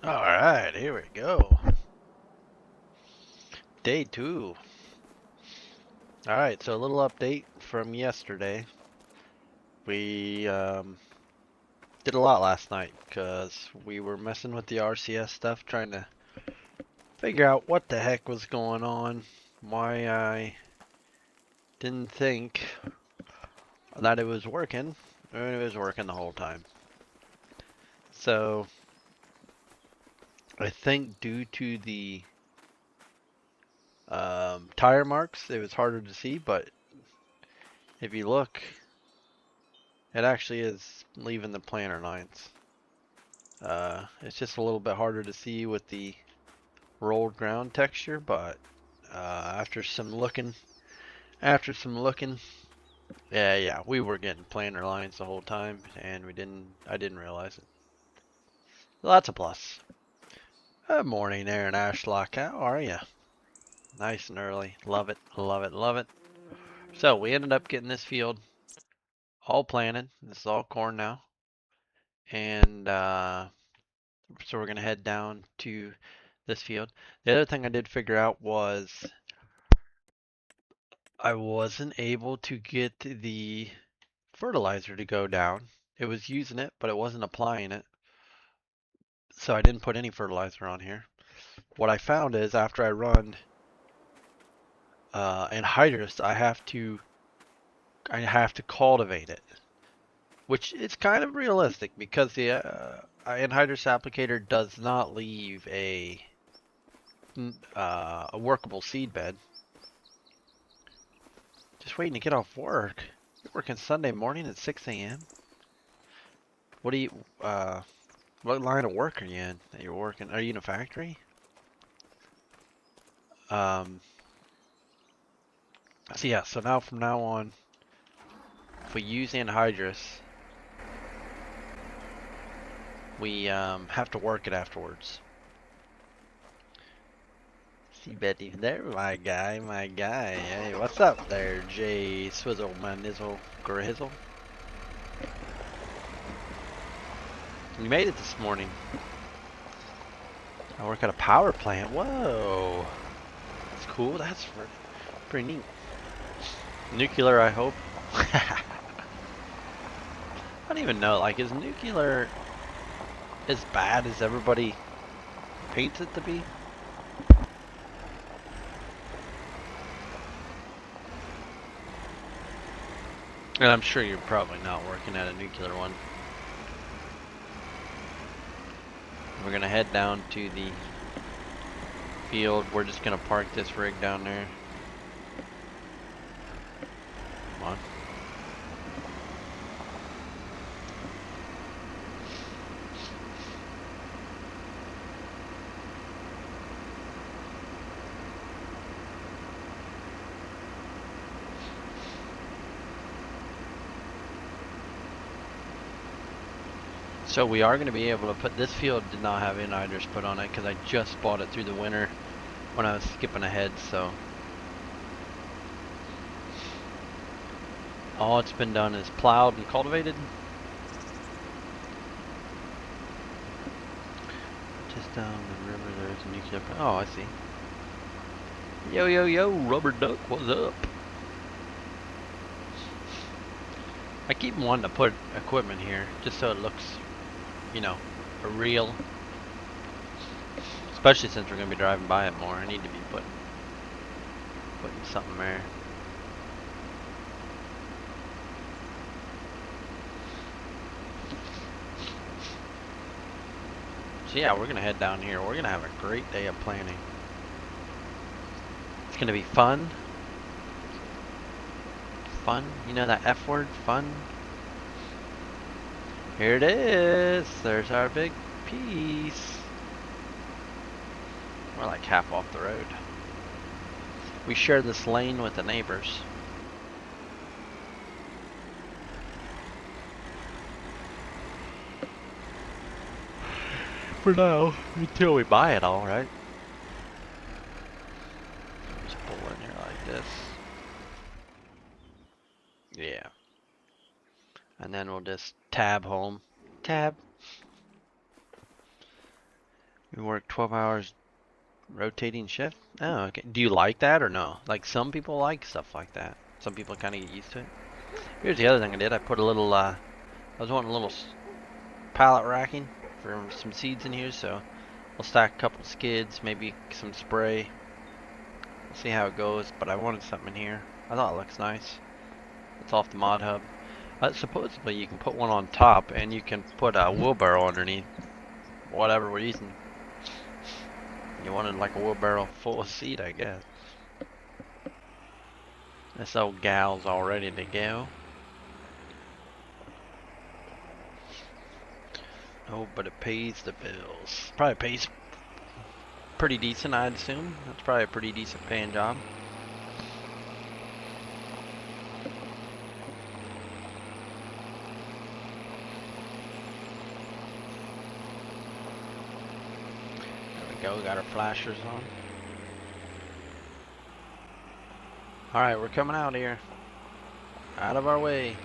Alright, here we go. Day 2. Alright, so a little update from yesterday. We did a lot last night because we were messing with the RCS stuff, trying to figure out what the heck was going on, why I didn't think that it was working, and it was working the whole time. So, I think due to the tire marks, it was harder to see, but if you look, it actually is leaving the planter lines. It's just a little bit harder to see with the rolled ground texture, but after some looking, yeah, we were getting planter lines the whole time, and I didn't realize it. Well, that's a plus. Good morning, Aaron Ashlock. How are you? Nice and early. Love it, love it, love it. So we ended up getting this field all planted. This is all corn now, and so we're gonna head down to this field. The other thing I did figure out was I wasn't able to get the fertilizer to go down. It was using it, but it wasn't applying it. So I didn't put any fertilizer on here. What I found is after I run anhydrous, I have to cultivate it, which is kind of realistic because the anhydrous applicator does not leave a workable seed bed. Just waiting to get off work. You're working Sunday morning at 6 a.m. What do you what line of work are you in that you're working? Are you in a factory? Um, so yeah, so now from now on, if we use anhydrous, we have to work it afterwards. See Betty there, my guy, my guy. Hey, what's up there, Jay Swizzle, my nizzle, grizzle? You made it this morning. I work at a power plant. Whoa, that's cool. That's pretty neat. Nuclear, I hope. I don't even know. Like, is nuclear as bad as everybody paints it to be? And I'm sure you're probably not working at a nuclear one. We're gonna head down to the field. We're just gonna park this rig down there. Come on. So we are going to be able to put, this field did not have anhydrous put on it because I just bought it through the winter when I was skipping ahead, so all it's been done is plowed and cultivated. Just down the river there's a nuclear plant. Oh, I see. Yo, yo, yo, rubber duck, what's up? I keep wanting to put equipment here just so it looks, you know, real. Especially since we're going to be driving by it more. I need to be putting something there. So yeah, we're going to head down here. We're going to have a great day of planning. It's going to be fun. Fun. You know that F word? Fun. Here it is. There's our big piece. We're like half off the road. We share this lane with the neighbors. For now, until we buy it all, right? Just pull in here like this. Yeah. And then we'll just tab home. Tab. You work 12 hours rotating shift? Oh, okay. Do you like that or no? Like some people like stuff like that. Some people kind of get used to it. Here's the other thing I did. I put a little, I was wanting a little pallet racking for some seeds in here, so I'll stack a couple skids, maybe some spray. We'll see how it goes, but I wanted something in here. I thought it looks nice. It's off the mod hub. Supposedly you can put one on top and you can put a wheelbarrow underneath. Whatever we're using. You wanted like a wheelbarrow full of seed, I guess. This old gal's all ready to go. Oh, but it pays the bills. Probably pays pretty decent, I'd assume. That's probably a pretty decent paying job. There we go, got our flashers on. Alright, we're coming out here. Out of our way.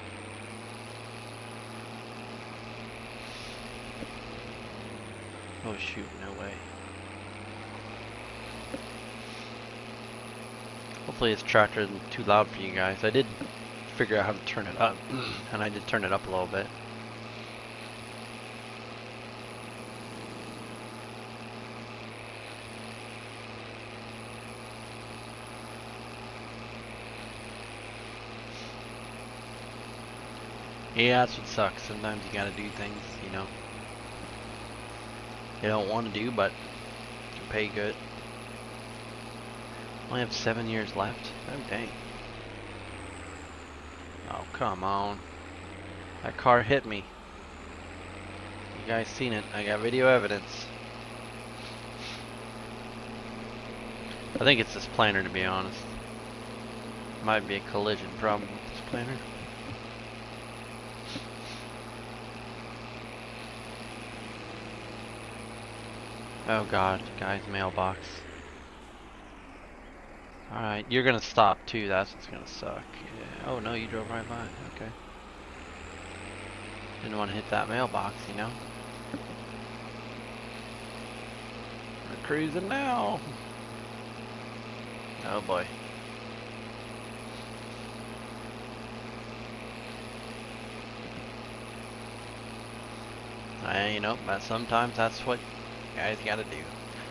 Oh shoot, no way. Hopefully this tractor isn't too loud for you guys. I did figure out how to turn it up, and I did turn it up a little bit. Yeah, that's what sucks. Sometimes you gotta do things, you know, you don't want to do, but you pay good. Only have 7 years left. Oh dang. Oh come on. That car hit me. You guys seen it. I got video evidence. I think it's this planner, to be honest. Might be a collision problem with this planner. Oh god, guy's mailbox. Alright, you're gonna stop too, that's what's gonna suck. Yeah. Oh no, you drove right by. Okay. Didn't want to hit that mailbox, you know? We're cruising now. Oh boy. You know, but sometimes that's what guys gotta do.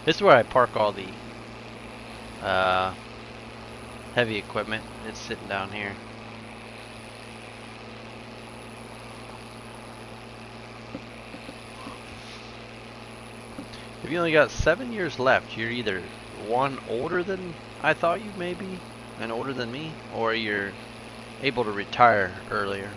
This is where I park all the heavy equipment. It's sitting down here. If you only got 7 years left, you're either one older than I thought you may be, and older than me, or you're able to retire earlier.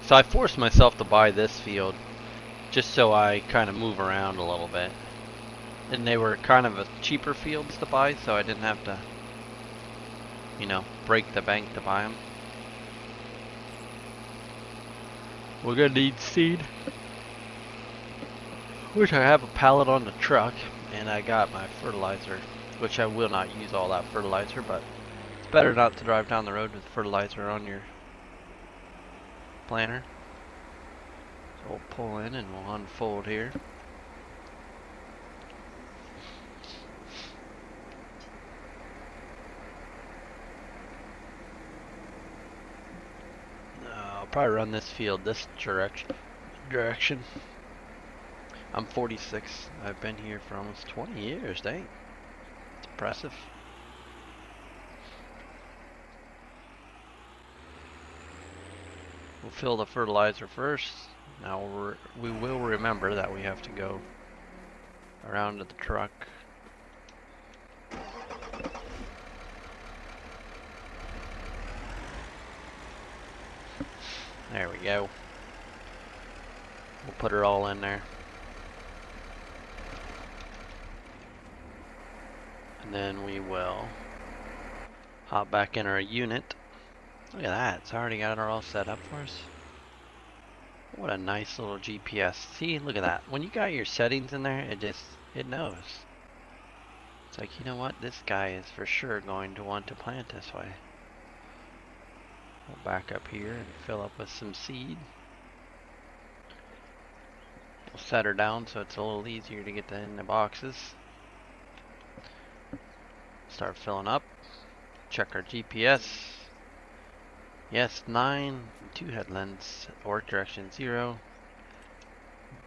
So I forced myself to buy this field just so I kind of move around a little bit. And they were kind of a cheaper fields to buy, so I didn't have to, you know, break the bank to buy them. We're gonna need seed, which I have a pallet on the truck, and I got my fertilizer, which I will not use all that fertilizer, but it's better not to drive down the road with fertilizer on your planner. So we'll pull in and we'll unfold here. I'll probably run this field this direction. I'm 46. I've been here for almost 20 years, dang. It's impressive. We'll fill the fertilizer first. Now we will remember that we have to go around to the truck. There we go. We'll put her all in there. And then we will hop back in our unit. Look at that, it's already got it all set up for us. What a nice little GPS. See, look at that. When you got your settings in there, it knows. It's like, you know what, this guy is for sure going to want to plant this way. We'll back up here and fill up with some seed. We'll set her down so it's a little easier to get that in the boxes. Start filling up. Check our GPS. Yes, 9. 2 headlands. Orc direction 0.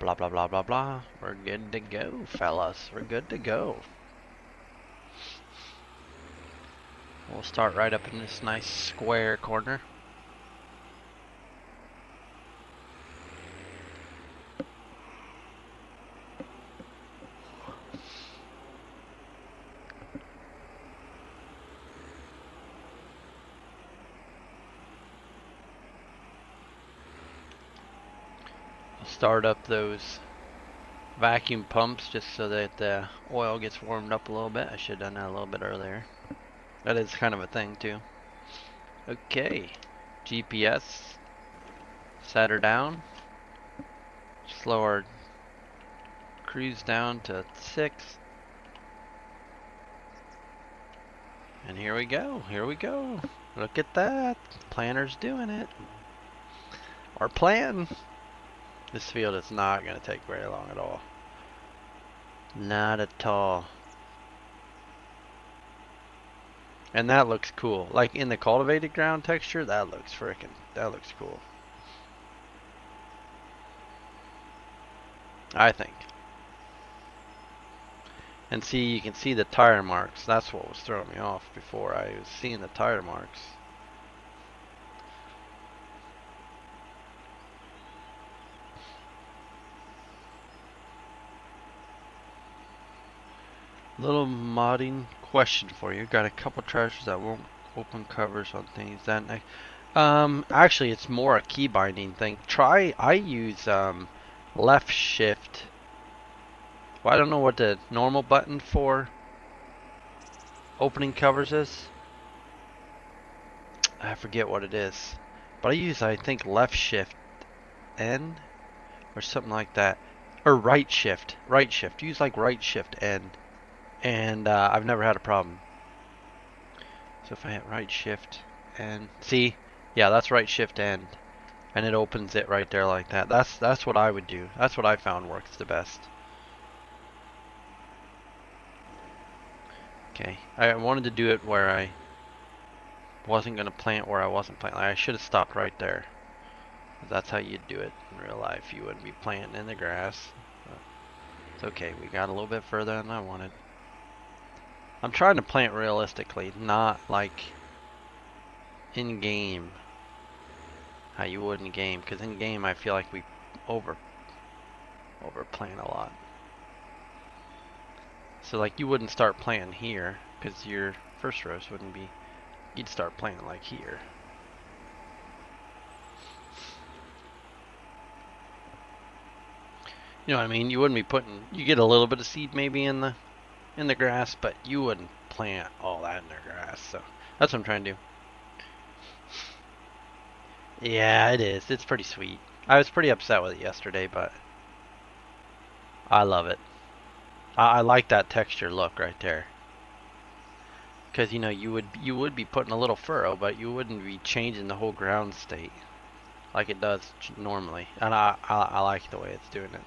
Blah, blah, blah, blah, blah. We're good to go, fellas. We're good to go. We'll start right up in this nice square corner. Start up those vacuum pumps just so that the oil gets warmed up a little bit. I should have done that a little bit earlier. That is kind of a thing too. Okay, GPS, set her down, slow our cruise down to 6, and here we go, look at that, planner's doing it. Our plan. This field is not going to take very long at all. Not at all. And that looks cool. Like in the cultivated ground texture, that looks cool. I think. And see, you can see the tire marks. That's what was throwing me off before. I was seeing the tire marks. Little modding question for you. Got a couple treasures that won't open covers on things. That actually, it's more a key binding thing. I use left shift. Well, I don't know what the normal button for opening covers is. I forget what it is, but I use, I think, left shift N or something like that, or right shift. Use like right shift N. And I've never had a problem. So if I hit right shift and see, yeah, that's right shift end, and it opens it right there like that. That's what I would do. That's what I found works the best. Okay, I wanted to do it where I wasn't gonna plant where I wasn't planting. I should have stopped right there. That's how you'd do it in real life. You wouldn't be planting in the grass. But it's okay. We got a little bit further than I wanted. I'm trying to plant realistically, not like in game how you would in game, because in game I feel like we over plant a lot. So like you wouldn't start planting here because your first rows wouldn't be, you'd start planting like here. You know what I mean? You wouldn't be putting, you get a little bit of seed maybe in the grass, but you wouldn't plant all that in the grass. So that's what I'm trying to do. Yeah, it is. It's pretty sweet. I was pretty upset with it yesterday, but I love it. I like that texture look right there. Because you know you would be putting a little furrow, but you wouldn't be changing the whole ground state like it does normally. And I like the way it's doing it.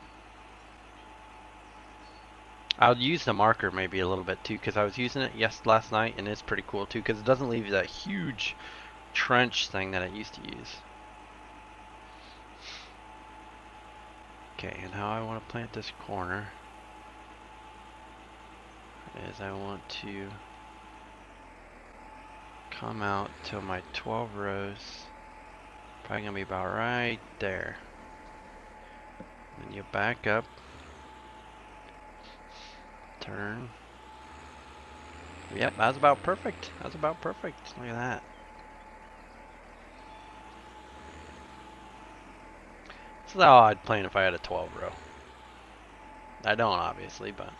I'll use the marker maybe a little bit too, because I was using it last night, and it's pretty cool too, because it doesn't leave you that huge trench thing that it used to use. Okay, and how I want to plant this corner is I want to come out till my 12 rows, probably gonna be about right there. Then you back up, turn. Yep, that's about perfect. That's about perfect. Look at that. This is how I'd plant if I had a 12 row. I don't obviously, but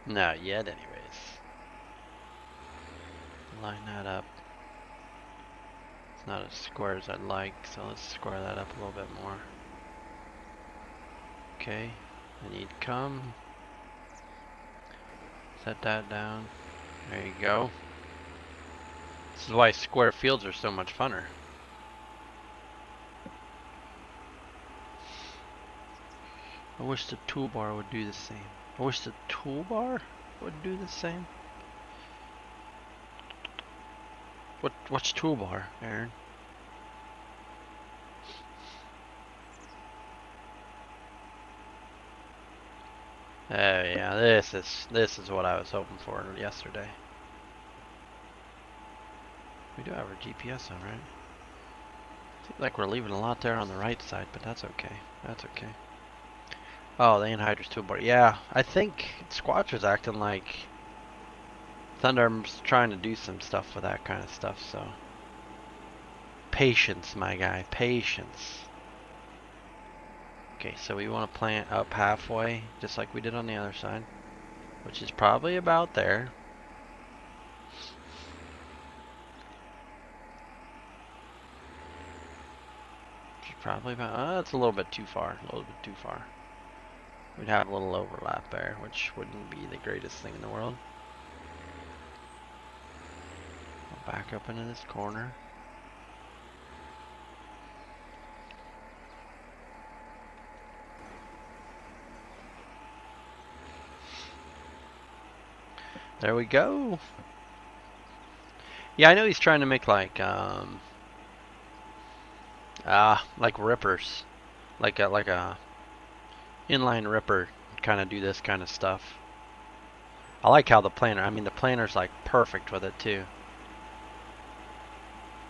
not yet anyways. Line that up. It's not as square as I'd like, so let's square that up a little bit more. Okay, I need come. Set that down. There you go. This is why square fields are so much funner. I wish the toolbar would do the same. I wish the toolbar would do the same. What's toolbar, Aaron? Oh yeah, this is what I was hoping for yesterday. We do have our GPS on, right? Seems like we're leaving a lot there on the right side, but that's okay. That's okay. Oh, the anhydrous toolbar. Yeah, I think Squatch was acting like Thunder's trying to do some stuff with that kind of stuff, so. Patience, my guy. Patience. Okay, so we want to plant up halfway, just like we did on the other side, which is probably about there. Probably about, that's a little bit too far, a little bit too far. We'd have a little overlap there, which wouldn't be the greatest thing in the world. I'll back up into this corner. There we go. Yeah, I know he's trying to make like rippers, like a inline ripper, kind of do this kind of stuff. I like how the planter's like perfect with it too.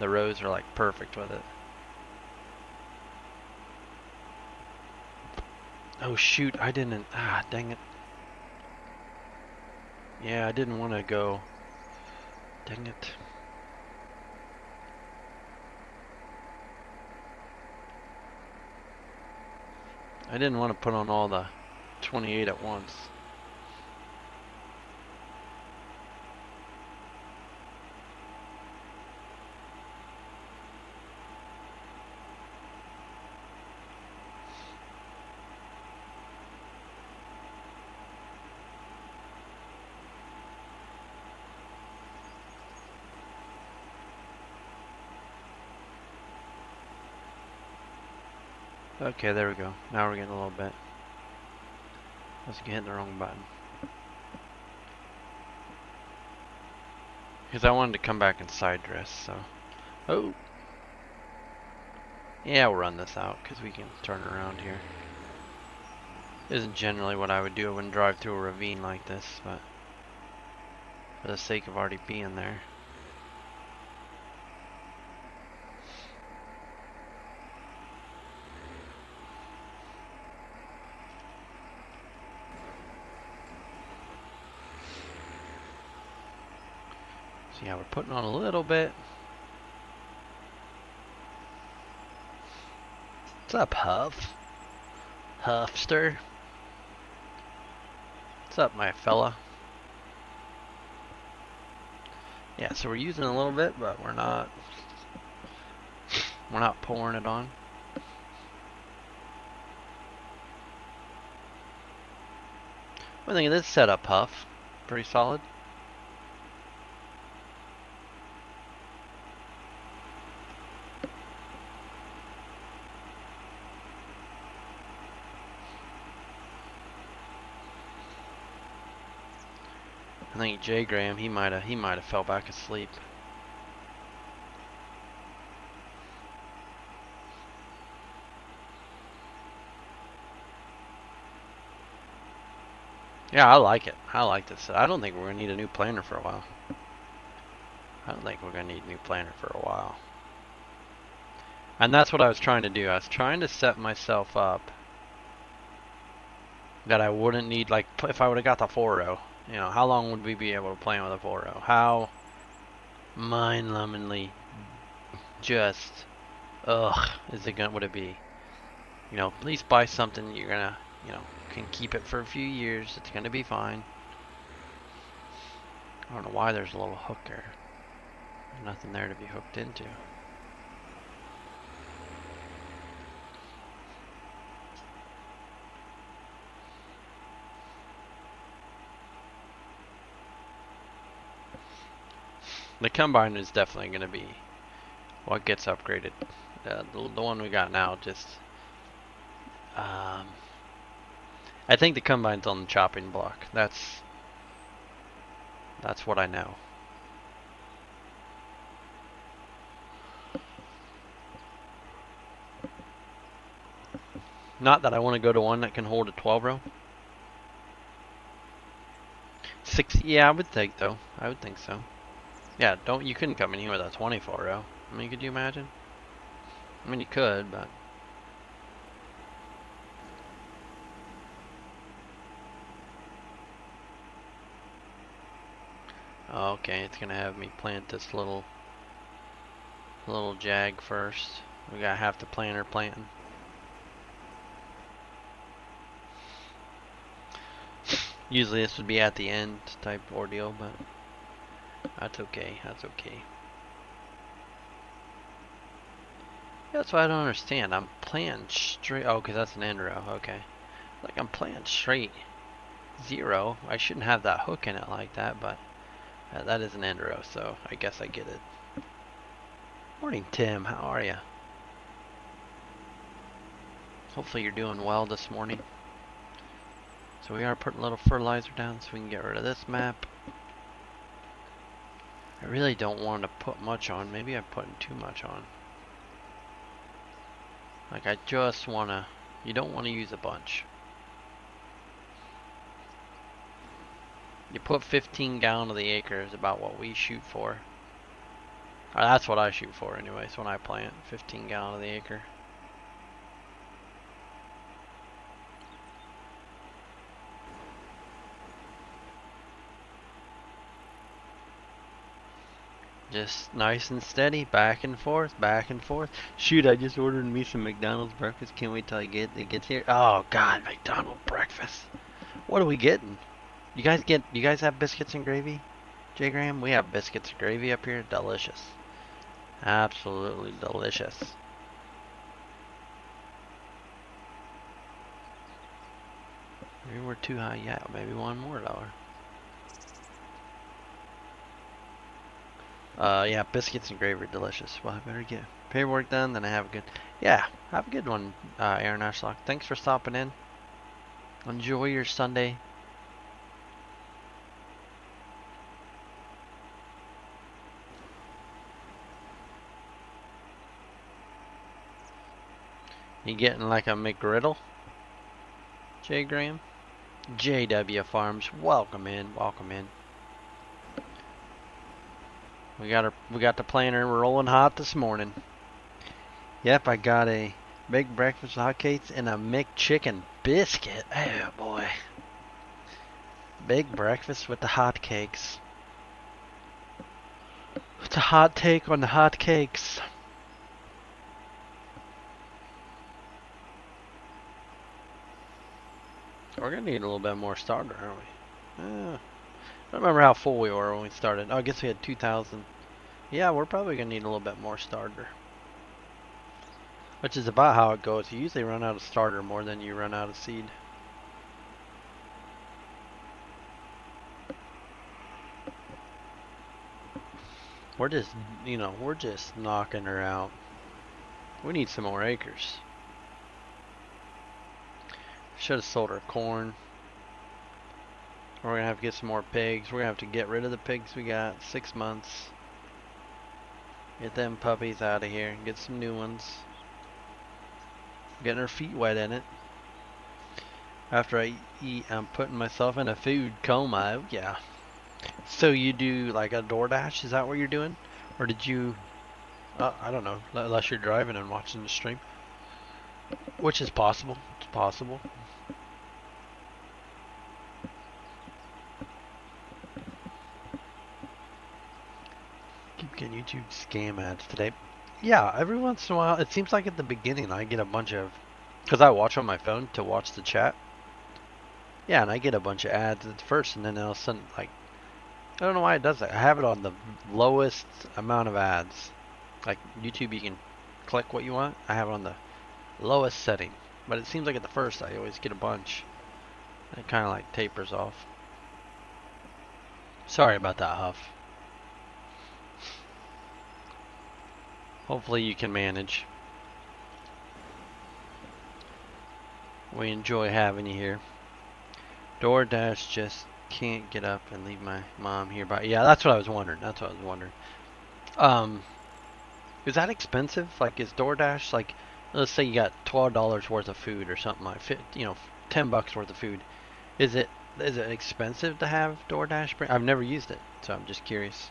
The rows are like perfect with it. Oh shoot, I didn't, dang it. Yeah, I didn't want to go. Dang it. I didn't want to put on all the 28 at once. Okay, there we go. Now we're getting a little bit. I was hitting the wrong button. Because I wanted to come back and side dress, so. Oh! Yeah, we'll run this out, because we can turn around here. Isn't generally what I would do. I wouldn't drive through a ravine like this, but for the sake of already being there. So yeah, we're putting on a little bit. What's up, Huff? Huffster? What's up, my fella? Yeah, so we're using a little bit, but we're not pouring it on. What do you think of this setup, Huff? Pretty solid. I think Jay Graham, he might have fell back asleep. Yeah, I like it. I like this. I don't think we're gonna need a new planter for a while. I don't think we're gonna need a new planter for a while. And that's what I was trying to do. I was trying to set myself up that I wouldn't need, like, if I would have got the 4-row. You know, how long would we be able to plant with a 4-row? How mind-numbingly just, would it be? You know, at least buy something you're gonna, you know, can keep it for a few years. It's gonna be fine. I don't know why there's a little hook there. There's nothing there to be hooked into. The combine is definitely going to be what gets upgraded. The one we got now just... I think the combine's on the chopping block. That's what I know. Not that I want to go to one that can hold a 12 row. 6, yeah, I would think though. I would think so. Yeah, you couldn't come in here with a 24 row. I mean, could you imagine? I mean, you could, but... Okay, it's gonna have me plant this little jag first. We got half the planter planting. Usually this would be at the end type ordeal, but that's okay. That's okay. That's what I don't understand. I'm playing straight. Oh, because that's an end row. Okay. Like I'm playing straight 0. I shouldn't have that hook in it like that, but that is an end row, so I guess I get it. Morning, Tim. How are you? Hopefully you're doing well this morning. So we are putting a little fertilizer down so we can get rid of this map. I really don't want to put much on. Maybe I'm putting too much on. Like I just want to... You don't want to use a bunch. You put 15 gallon of the acre is about what we shoot for. Or that's what I shoot for anyways when I plant. 15 gallon of the acre. Just nice and steady, back and forth, back and forth. Shoot, I just ordered me some McDonald's breakfast. Can't wait till it gets here. Oh God, McDonald's breakfast. What are we getting? You guys have biscuits and gravy? J Graham, we have biscuits and gravy up here. Delicious. Absolutely delicious. Maybe we're too high yet. Maybe one more dollar. Yeah, biscuits and gravy are delicious. Well, I better get paperwork done, then I have a good... Yeah, have a good one, Aaron Ashlock. Thanks for stopping in. Enjoy your Sunday. You getting like a McGriddle? J. Graham? JW Farms, welcome in, welcome in. We got the planter rolling hot this morning. Yep, I got a big breakfast with hotcakes and a McChicken biscuit. Oh boy. Big breakfast with the hotcakes. It's a hot take on the hotcakes. We're gonna need a little bit more starter, aren't we? I don't remember how full we were when we started. Oh, I guess we had 2,000. Yeah, we're probably gonna need a little bit more starter. Which is about how it goes. You usually run out of starter more than you run out of seed. We're just, we're just knocking her out. We need some more acres. Should have sold our corn. We're gonna have to get some more pigs. We're gonna have to get rid of the pigs we got. 6 months. Get them puppies out of here and get some new ones. Getting our feet wet in it. After I eat, I'm putting myself in a food coma. Yeah. So you do like a DoorDash? Is that what you're doing? Or did you... I don't know. Unless you're driving and watching the stream. Which is possible. It's possible. Keep getting YouTube scam ads today. Yeah, every once in a while. It seems like at the beginning I get a bunch of... Because I watch on my phone to watch the chat. Yeah, and I get a bunch of ads at first, and then all of a sudden, like... I don't know why it does that. I have it on the lowest amount of ads. Like YouTube, you can click what you want. I have it on the lowest setting. But it seems like at the first I always get a bunch. It kind of like tapers off. Sorry about that, Huff. Hopefully you can manage. We enjoy having you here. DoorDash just can't get up and leave my mom here. But yeah, that's what I was wondering. That's what I was wondering. Is that expensive? Like, is DoorDash like, let's say you got $12 worth of food or something like, $10 worth of food. Is it expensive to have DoorDash? I've never used it, so I'm just curious.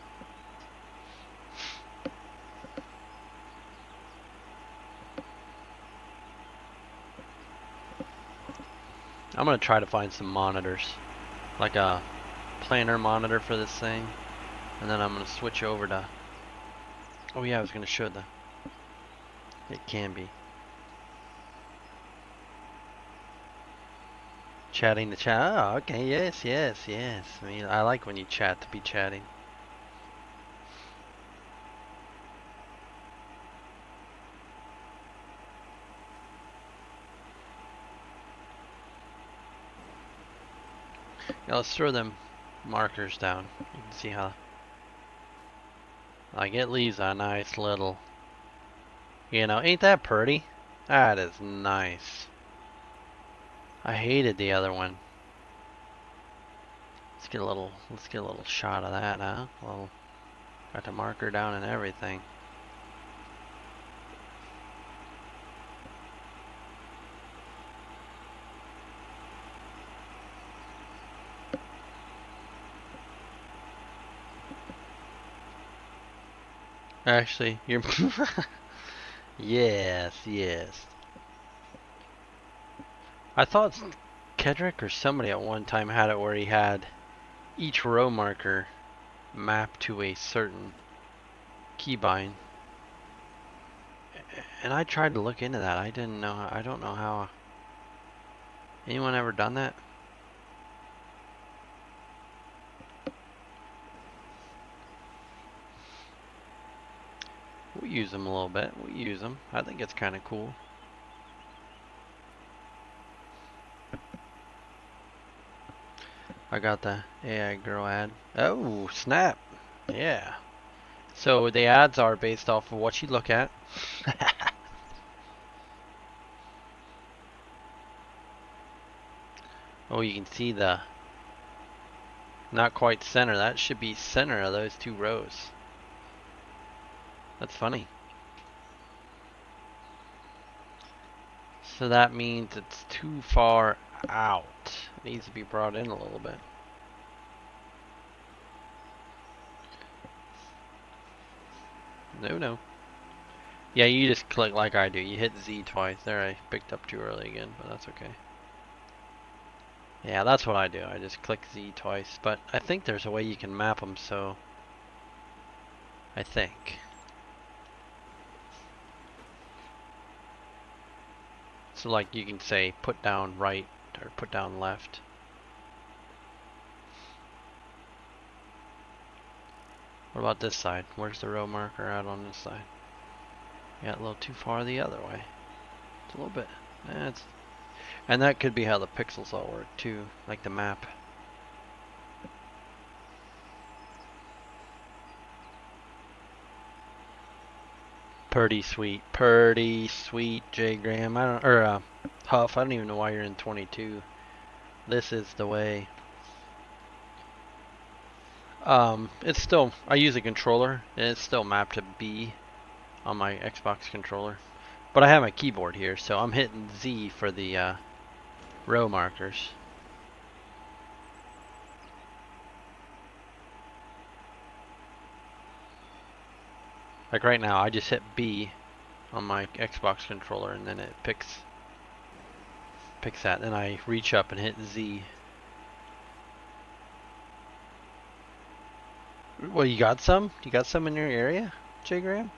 I'm gonna try to find some monitors, like a planner monitor for this thing, and then I'm gonna switch over to. Oh yeah, I was gonna show the. It can be. Chatting the chat. Oh, okay. Yes, yes, yes. I mean, I like when you chat to be chatting. Yeah, let's throw them markers down. You can see how. Like, it leaves a nice little. Ain't that pretty? That is nice. I hated the other one. Let's get a little shot of that, huh? Well, got the marker down and everything. Actually, you're yes, yes. I thought Kedrick or somebody at one time had it where he had each row marker mapped to a certain keybind. And I tried to look into that. I don't know how. Anyone ever done that? We'll use them a little bit. We'll use them. I think it's kind of cool. I got the AI girl ad. Oh, snap. Yeah. So the ads are based off of what you look at. Oh, you can see the not quite center. That should be center of those two rows. That's funny. So that means it's too far out. It needs to be brought in a little bit. No. Yeah, you just click like I do. You hit Z twice. There, I picked up too early again, but that's okay. Yeah, that's what I do. I just click Z twice. But I think there's a way you can map them, so I think. So like you can say put down right or put down left. What about this side? Where's the row marker out on this side? Yeah, a little too far the other way. It's a little bit. And that could be how the pixels all work too, like the map. Pretty sweet, J Graham. Huff. I don't even know why you're in 22. This is the way. It's still. I use a controller, and it's still mapped to B on my Xbox controller. But I have my keyboard here, so I'm hitting Z for the row markers. Like right now, I just hit B on my Xbox controller, and then it picks that. Then I reach up and hit Z. Well, you got some? You got some in your area, J Graham?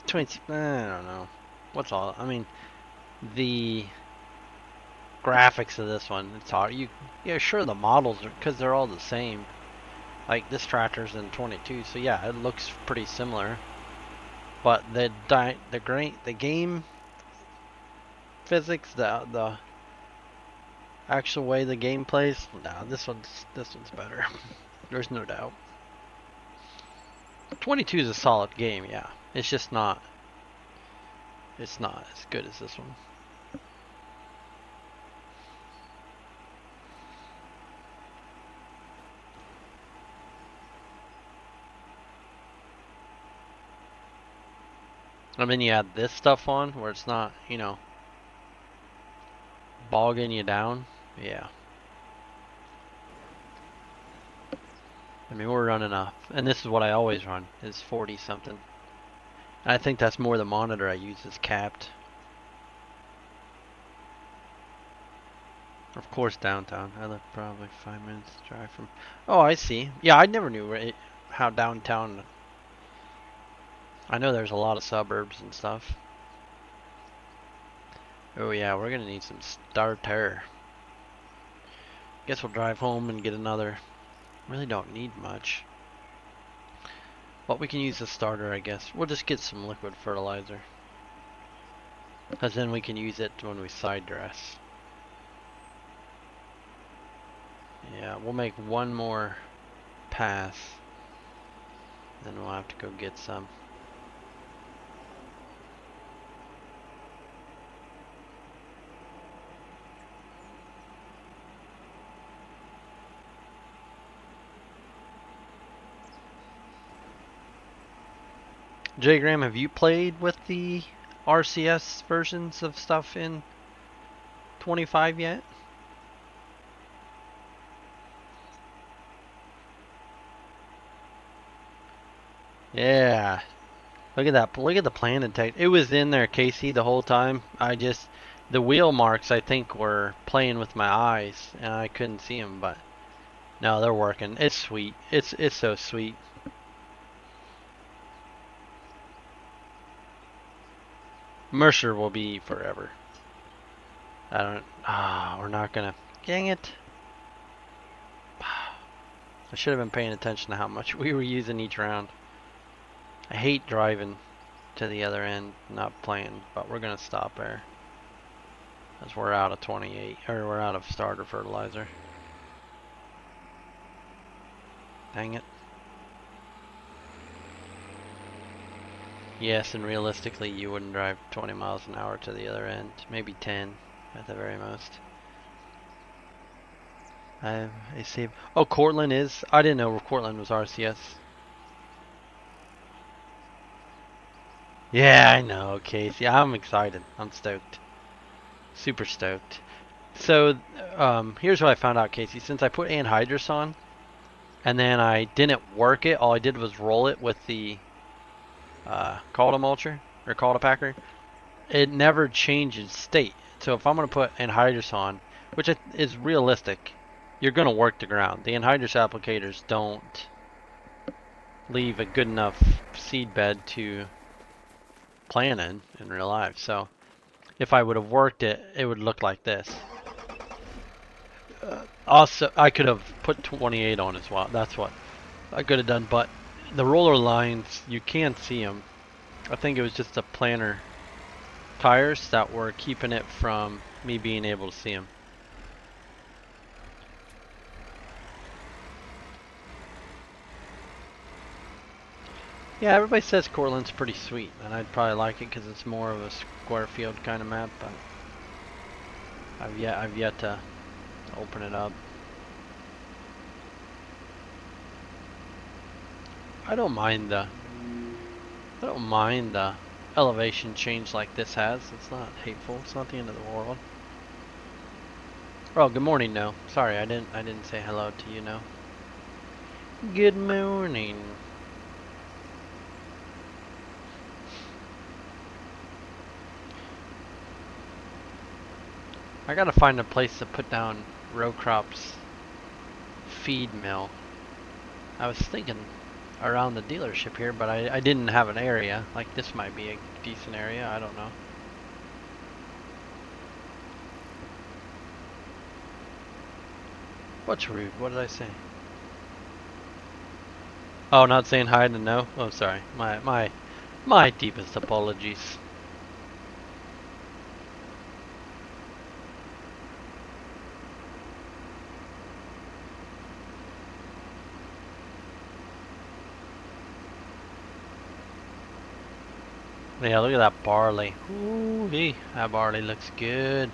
20. I don't know. What's all? I mean, the graphics of this one. It's hard. Yeah, sure. The models are because they're all the same. Like this tractor's in 22, so yeah, it looks pretty similar. But the game physics, the actual way the game plays, nah, this one's better. There's no doubt. 22 is a solid game, yeah. It's just not. It's not as good as this one. And then you add this stuff on where it's not, you know, bogging you down. Yeah. I mean, we're running and this is what I always run, is 40 something. And I think that's more the monitor I use is capped. Of course, downtown. I live probably 5 minutes drive from. Oh, I see. Yeah, I never knew how downtown. I know there's a lot of suburbs and stuff. Oh yeah, we're gonna need some starter. Guess we'll drive home and get another. Really don't need much. But we can use the starter, I guess. We'll just get some liquid fertilizer. Because then we can use it when we side dress. Yeah, we'll make one more pass. Then we'll have to go get some. J Graham, have you played with the RCS versions of stuff in 25 yet? Yeah. Look at that. Look at the planted text. It was in there, Casey, the whole time. The wheel marks, I think, were playing with my eyes, and I couldn't see them, but no, they're working. It's sweet. It's so sweet. Mercer will be forever. We're not gonna. Dang it. I should have been paying attention to how much we were using each round. I hate driving to the other end, not playing, but we're gonna stop there. As we're out of 28, or we're out of starter fertilizer. Dang it. Yes, and realistically, you wouldn't drive 20 miles an hour to the other end. Maybe 10 at the very most. I see. Oh, Cortland is. I didn't know Cortland was RCS. Yeah, I know, Casey. I'm excited. I'm stoked. Super stoked. So, here's what I found out, Casey. Since I put anhydrous on, and then I didn't work it, all I did was roll it with the Calda mulcher, or Calda packer, it never changes state. So if I'm going to put anhydrous on, which is realistic, you're going to work the ground. The anhydrous applicators don't leave a good enough seed bed to plant in real life. So if I would have worked it, it would look like this. Also, I could have put 28 on as well. That's what I could have done. But the roller lines, you can't see them. I think it was just the planter tires that were keeping it from me being able to see them. Yeah, everybody says Cortland's pretty sweet, and I'd probably like it because it's more of a square field kind of map. But I've yet to open it up. I don't mind the elevation change like this has. It's not hateful. It's not the end of the world. Oh, good morning, No. Sorry, I didn't say hello to you, No. Good morning. I gotta find a place to put down row crops feed mill. I was thinking around the dealership here, but I didn't have an area. Like this might be a decent area, I don't know. What's rude? What did I say? Oh, not saying hi to No? Oh, sorry. My deepest apologies. Yeah, look at that barley. Ooh, that barley looks good.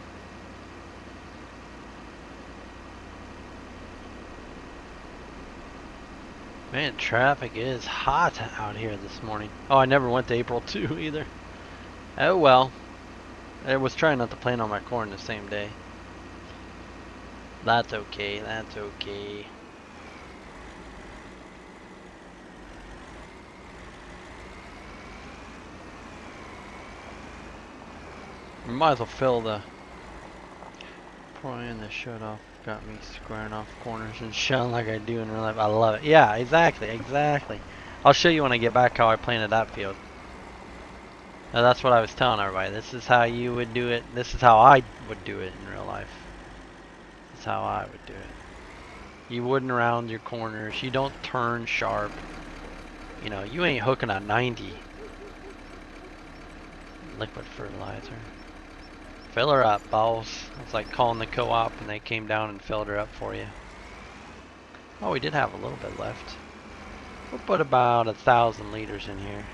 Man, traffic is hot out here this morning. Oh, I never went to April 2 either. Oh well. I was trying not to plant on my corn the same day. That's okay, that's okay. We might as well fill the... Pouring the shut off got me squaring off corners and shouting like I do in real life. I love it. Yeah, exactly, exactly. I'll show you when I get back how I planted that field. Now, that's what I was telling everybody. This is how you would do it. This is how I would do it in real life. This is how I would do it. You wouldn't round your corners. You don't turn sharp. You know, you ain't hooking a 90. Liquid fertilizer. Fill her up, boss. It's like calling the co-op and they came down and filled her up for you. Oh, we did have a little bit left. We'll put about 1,000 liters in here.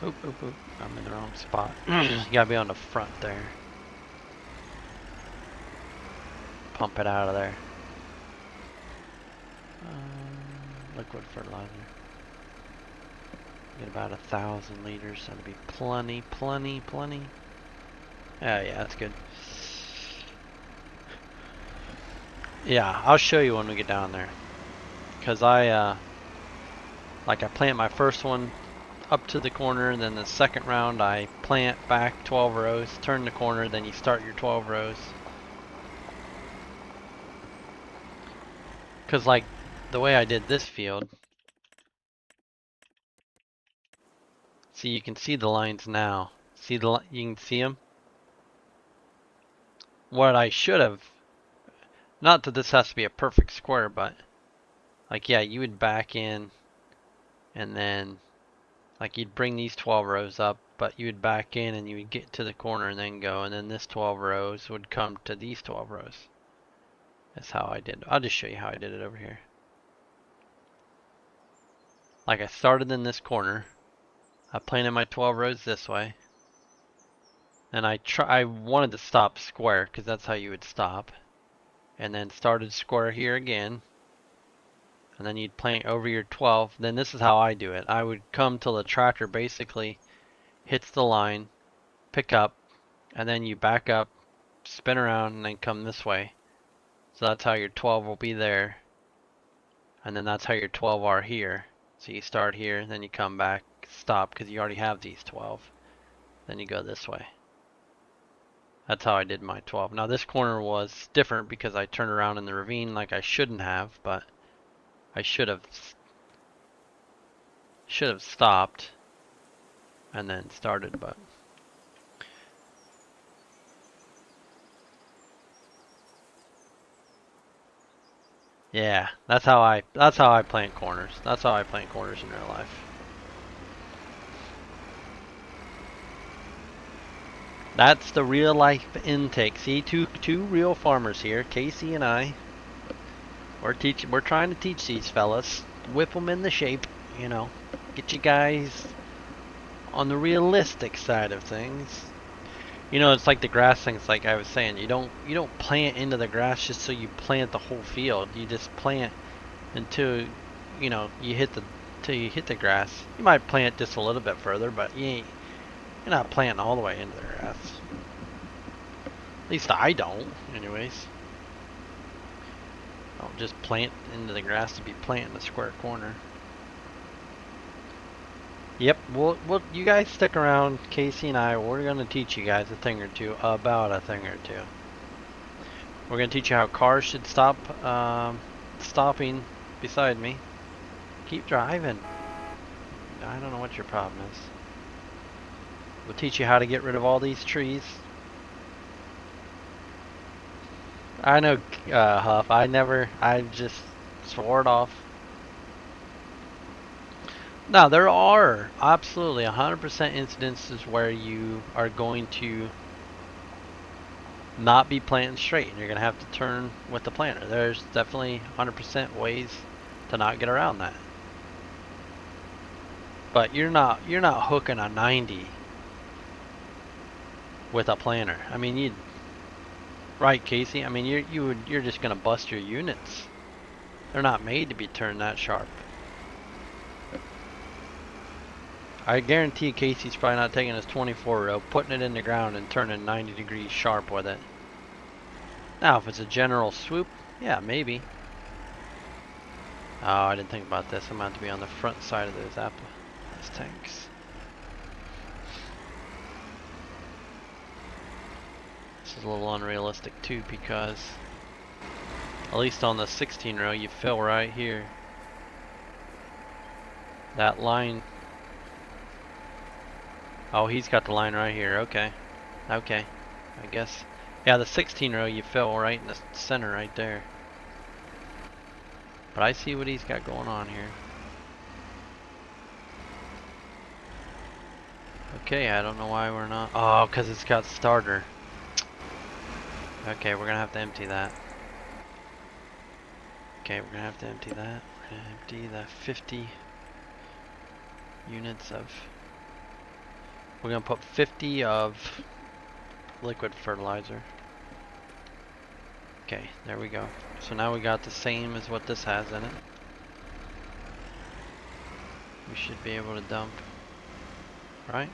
Oop, oop, oop. I'm in the wrong spot. You gotta be on the front there. Pump it out of there. Liquid fertilizer. Get about 1,000 liters. That'll be plenty, plenty, plenty. Oh yeah, that's good. Yeah, I'll show you when we get down there. Cause I plant my first one up to the corner, and then the second round I plant back 12 rows, turn the corner, then you start your 12 rows. Cause like the way I did this field, see, you can see the lines now. See the you can see them. What I should have, not that this has to be a perfect square, but like, yeah, you would back in and then like you'd bring these 12 rows up, but you would back in and you would get to the corner and then go, and then this 12 rows would come to these 12 rows. That's how I did. I'll just show you how I did it over here. Like, I started in this corner. I planted my 12 rows this way. And I wanted to stop square because that's how you would stop. And then started square here again. And then you'd plant over your 12. Then this is how I do it. I would come till the tractor basically hits the line, pick up, and then you back up, spin around, and then come this way. So that's how your 12 will be there. And then that's how your 12 are here. So you start here, then you come back, stop, because you already have these 12. Then you go this way. That's how I did my 12. Now this corner was different because I turned around in the ravine like I shouldn't have, but I should have stopped and then started, but yeah, that's how I plant corners. That's how I plant corners in real life. That's the real life intake. See, two real farmers here, Casey and I. We're trying to teach these fellas, whip them in the shape, you know, get you guys on the realistic side of things. You know, it's like the grass thing. It's like I was saying, you don't plant into the grass just so you plant the whole field. You just plant until, you know, you hit the grass. You might plant just a little bit further, but you're not planting all the way into the grass. At least I don't, anyways. I don't just plant into the grass to be planting a square corner. Yep, you guys stick around. Casey and I, we're going to teach you guys a thing or two about a thing or two. We're going to teach you how cars should stop stopping beside me. Keep driving. I don't know what your problem is. We'll teach you how to get rid of all these trees. I know, Huff. I just swore it off. Now, there are absolutely 100% incidences where you are going to not be planting straight and you're going to have to turn with the planter. There's definitely 100% ways to not get around that. But you're not hooking a 90 with a planter. I mean, you right, Casey? I mean, you're just gonna bust your units. They're not made to be turned that sharp. I guarantee Casey's probably not taking his 24 row, putting it in the ground and turning 90 degrees sharp with it. Now, if it's a general swoop, yeah, maybe. Oh, I didn't think about this. I'm going to have to be on the front side of those tanks. This is a little unrealistic too, because at least on the 16 row, you fill right here. That line. Oh, he's got the line right here. Okay. Okay. I guess. Yeah, the 16 row, you fill right in the center right there. But I see what he's got going on here. Okay, I don't know why we're not. Oh, because it's got starter. Okay, we're going to have to empty that. Okay, we're going to have to empty that. We're going to empty the 50 units of... We're going to put 50 of liquid fertilizer. Okay, there we go. So now we got the same as what this has in it. We should be able to dump, right?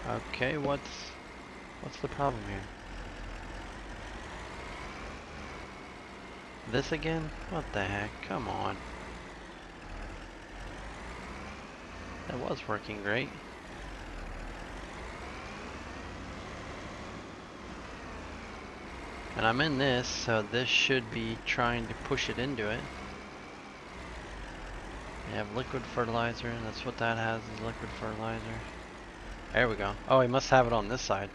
Okay, what's the problem here? This again? What the heck? Come on. That was working great. And I'm in this, so this should be trying to push it into it. You have liquid fertilizer, and that's what that has, is liquid fertilizer. There we go. Oh, he must have it on this side.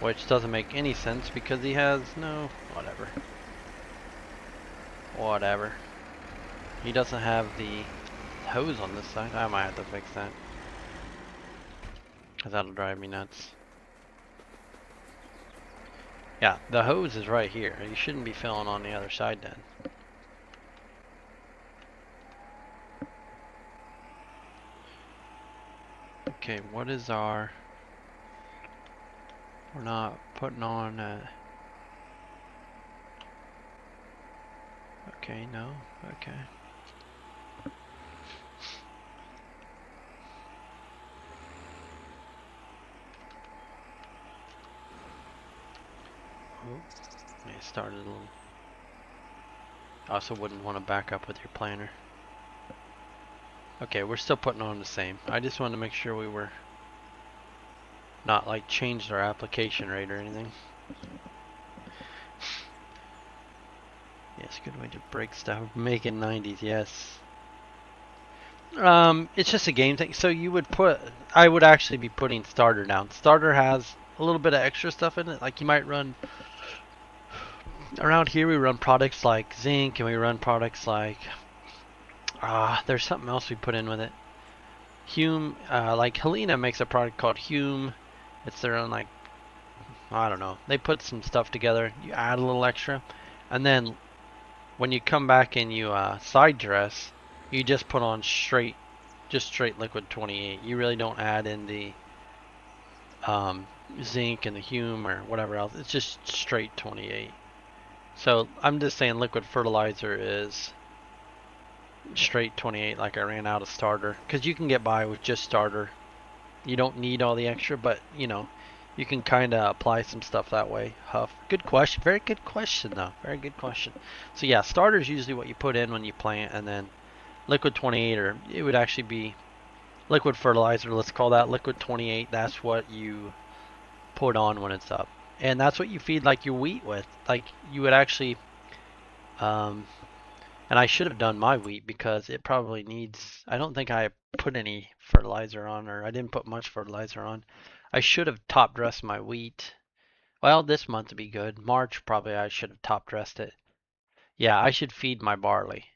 Which doesn't make any sense because he has no... whatever. Whatever. He doesn't have the hose on this side. I might have to fix that. Because that'll drive me nuts. Yeah, the hose is right here. You shouldn't be filling on the other side then. Okay, what is our... We're not putting on... Okay, no, okay. It started a little. I also wouldn't want to back up with your planner. Okay, we're still putting on the same. I just wanted to make sure we were not like changed our application rate or anything. Yes, good way to break stuff. Make it 90s, yes. It's just a game thing. So you would put, I would actually be putting starter down. Starter has a little bit of extra stuff in it. Like you might run, around here we run products like zinc and we run products like, there's something else we put in with it. Hume, like Helena makes a product called Hume. It's their own, like, I don't know. They put some stuff together. You add a little extra. And then when you come back and you side dress, you just put on straight liquid 28. You really don't add in the zinc and the Hume or whatever else. It's just straight 28. So I'm just saying liquid fertilizer is straight 28, like I ran out of starter. Because you can get by with just starter. You don't need all the extra, but you know, you can kind of apply some stuff that way. Huff. Good question. Very good question, though. Very good question. So yeah, starter is usually what you put in when you plant, and then liquid 28, or it would actually be liquid fertilizer. Let's call that liquid 28. That's what you put on when it's up, and that's what you feed like your wheat with. Like you would actually, and I should have done my wheat because it probably needs. I don't think I put any fertilizer on, or I didn't put much fertilizer on. I should have top dressed my wheat. Well, this month would be good. March, probably I should have top dressed it. Yeah, I should feed my barley.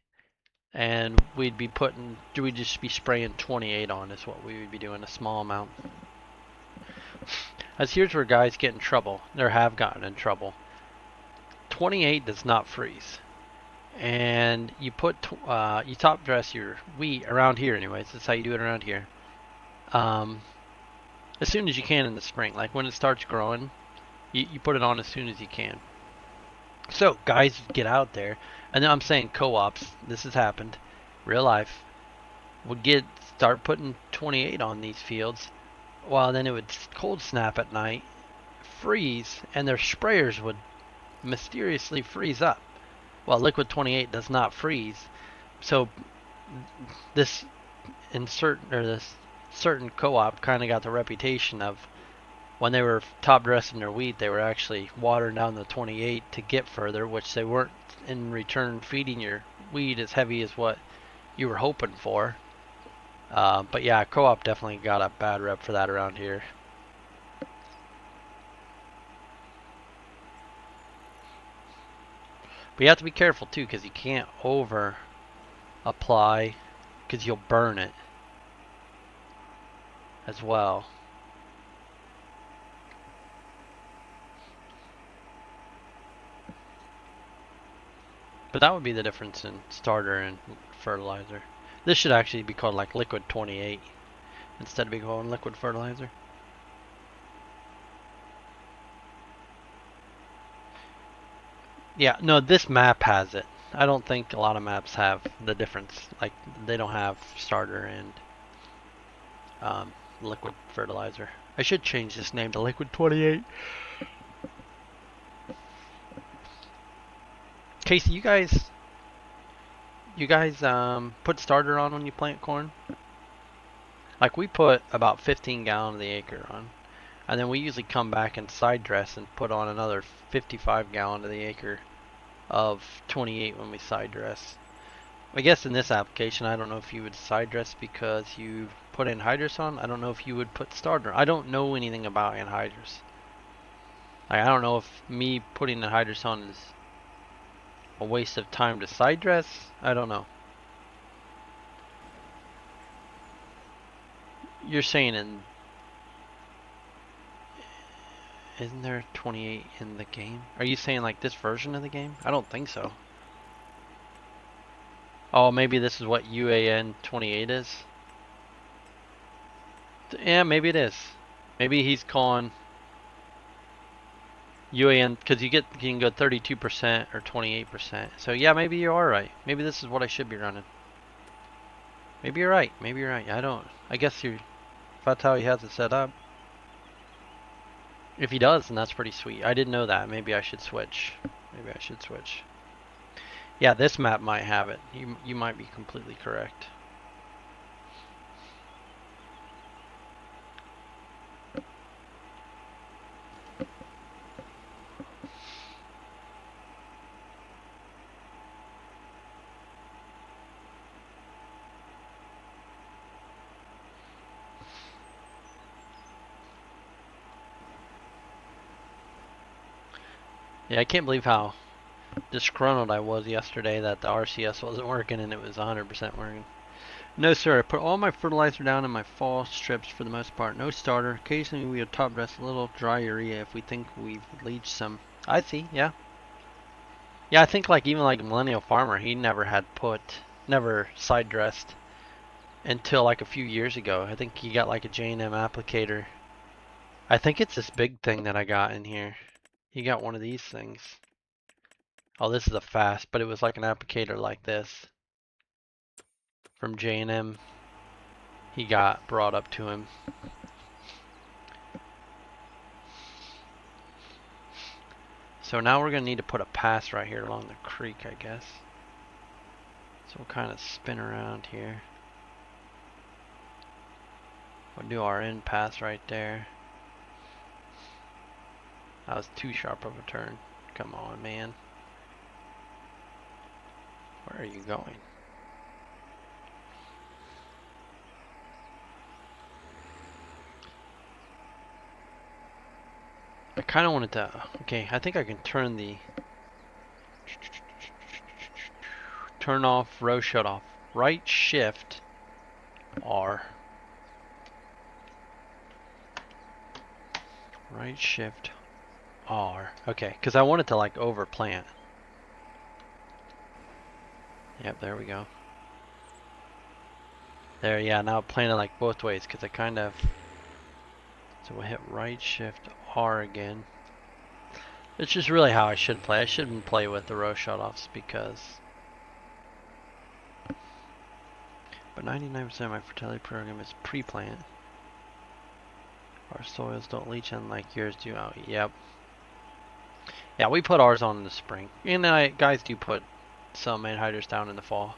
And we'd just be spraying 28 on is what we would be doing, a small amount. As here's where guys get in trouble, or have gotten in trouble. 28 does not freeze. and you put you top dress your wheat around here anyways. That's how you do it around here. Um, as soon as you can in the spring, like when it starts growing, you put it on as soon as you can. So guys get out there, and I'm saying co-ops. This has happened, real life. Would start putting 28 on these fields. Well, then it would cold snap at night, freeze, and their sprayers would mysteriously freeze up. Well, liquid 28 does not freeze. So this this certain co-op kind of got the reputation of when they were top dressing their wheat, they were actually watering down the 28 to get further, which they weren't in return feeding your wheat as heavy as what you were hoping for. But yeah, co-op definitely got a bad rep for that around here. But you have to be careful too, because you can't over apply, because you'll burn it as well. But that would be the difference in starter and fertilizer. This should actually be called like liquid 28 instead of being called liquid fertilizer. Yeah, no, this map has it. I don't think a lot of maps have the difference. Like, they don't have starter and liquid fertilizer. I should change this name to liquid 28. Casey, you guys put starter on when you plant corn? Like, we put about 15 gallon of the acre on. And then we usually come back and side dress and put on another 55 gallon of the acre of 28 when we side dress. I guess in this application, I don't know if you would side dress because you put anhydrous on. I don't know if you would put starter. I don't know anything about anhydrous. Like, I don't know if me putting anhydrous on is a waste of time to side dress. I don't know. You're saying isn't there 28 in the game? Are you saying like this version of the game? I don't think so. Oh, maybe this is what UAN 28 is? Yeah, maybe it is. Maybe he's calling UAN, because you can go 32% or 28%. So yeah, maybe you are right. Maybe this is what I should be running. Maybe you're right. Maybe you're right. I guess if that's how he has it set up. If he does, then that's pretty sweet. I didn't know that. Maybe I should switch. Maybe I should switch. Yeah, this map might have it. You might be completely correct. Yeah, I can't believe how disgruntled I was yesterday that the RCS wasn't working and it was 100% working. No sir, I put all my fertilizer down in my fall strips for the most part. No starter. Occasionally we would top dress a little dry urea if we think we've leached some. I see, yeah. Yeah, I think like even like Millennial Farmer, he never side dressed until like a few years ago. I think he got like a J&M applicator. I think it's this big thing that I got in here. He got one of these things. Oh, this is a fast, but it was like an applicator like this from J&M. He got brought up to him. So now we're going to need to put a pass right here along the creek, I guess. So we'll kind of spin around here. We'll do our end pass right there. That was too sharp of a turn. Come on, man. Where are you going? I kind of wanted to... Okay, I think I can turn the... Turn off row shut off. Right shift R. Right shift R. Okay, because I wanted to like overplant. Yep, there we go. There, yeah, now playing it like both ways, because I kind of... So we'll hit right shift R again. It's just really how I should play. I shouldn't play with the row shutoffs because... But 99% of my fertility program is pre-plant. Our soils don't leach unlike yours do. Oh, yep. Yeah, we put ours on in the spring. And guys do put some anhydrous down in the fall.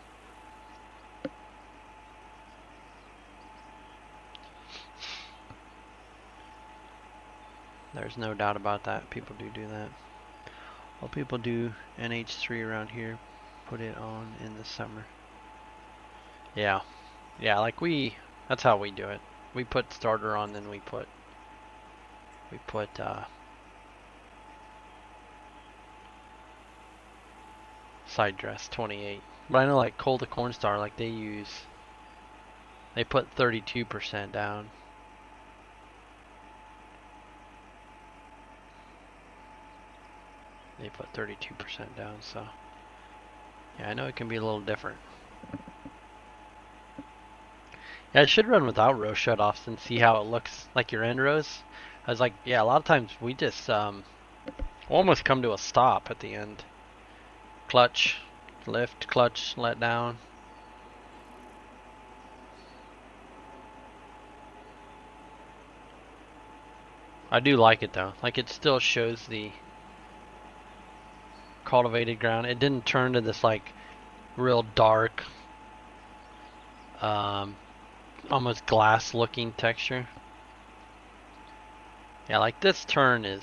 There's no doubt about that. People do that. Well, people do NH3 around here. Put it on in the summer. Yeah. Yeah, like that's how we do it. We put starter on, then we put side dress 28. But I know like Cold to Cornstar, like they put 32% down. They put 32% down, so yeah, I know it can be a little different. Yeah, I should run without row shutoffs and see how it looks like your end rows. I was like, yeah, a lot of times we just almost come to a stop at the end. Clutch, lift, clutch, let down. I do like it though. Like it still shows the cultivated ground. It didn't turn to this like real dark, almost glass looking texture. Yeah, like this turn is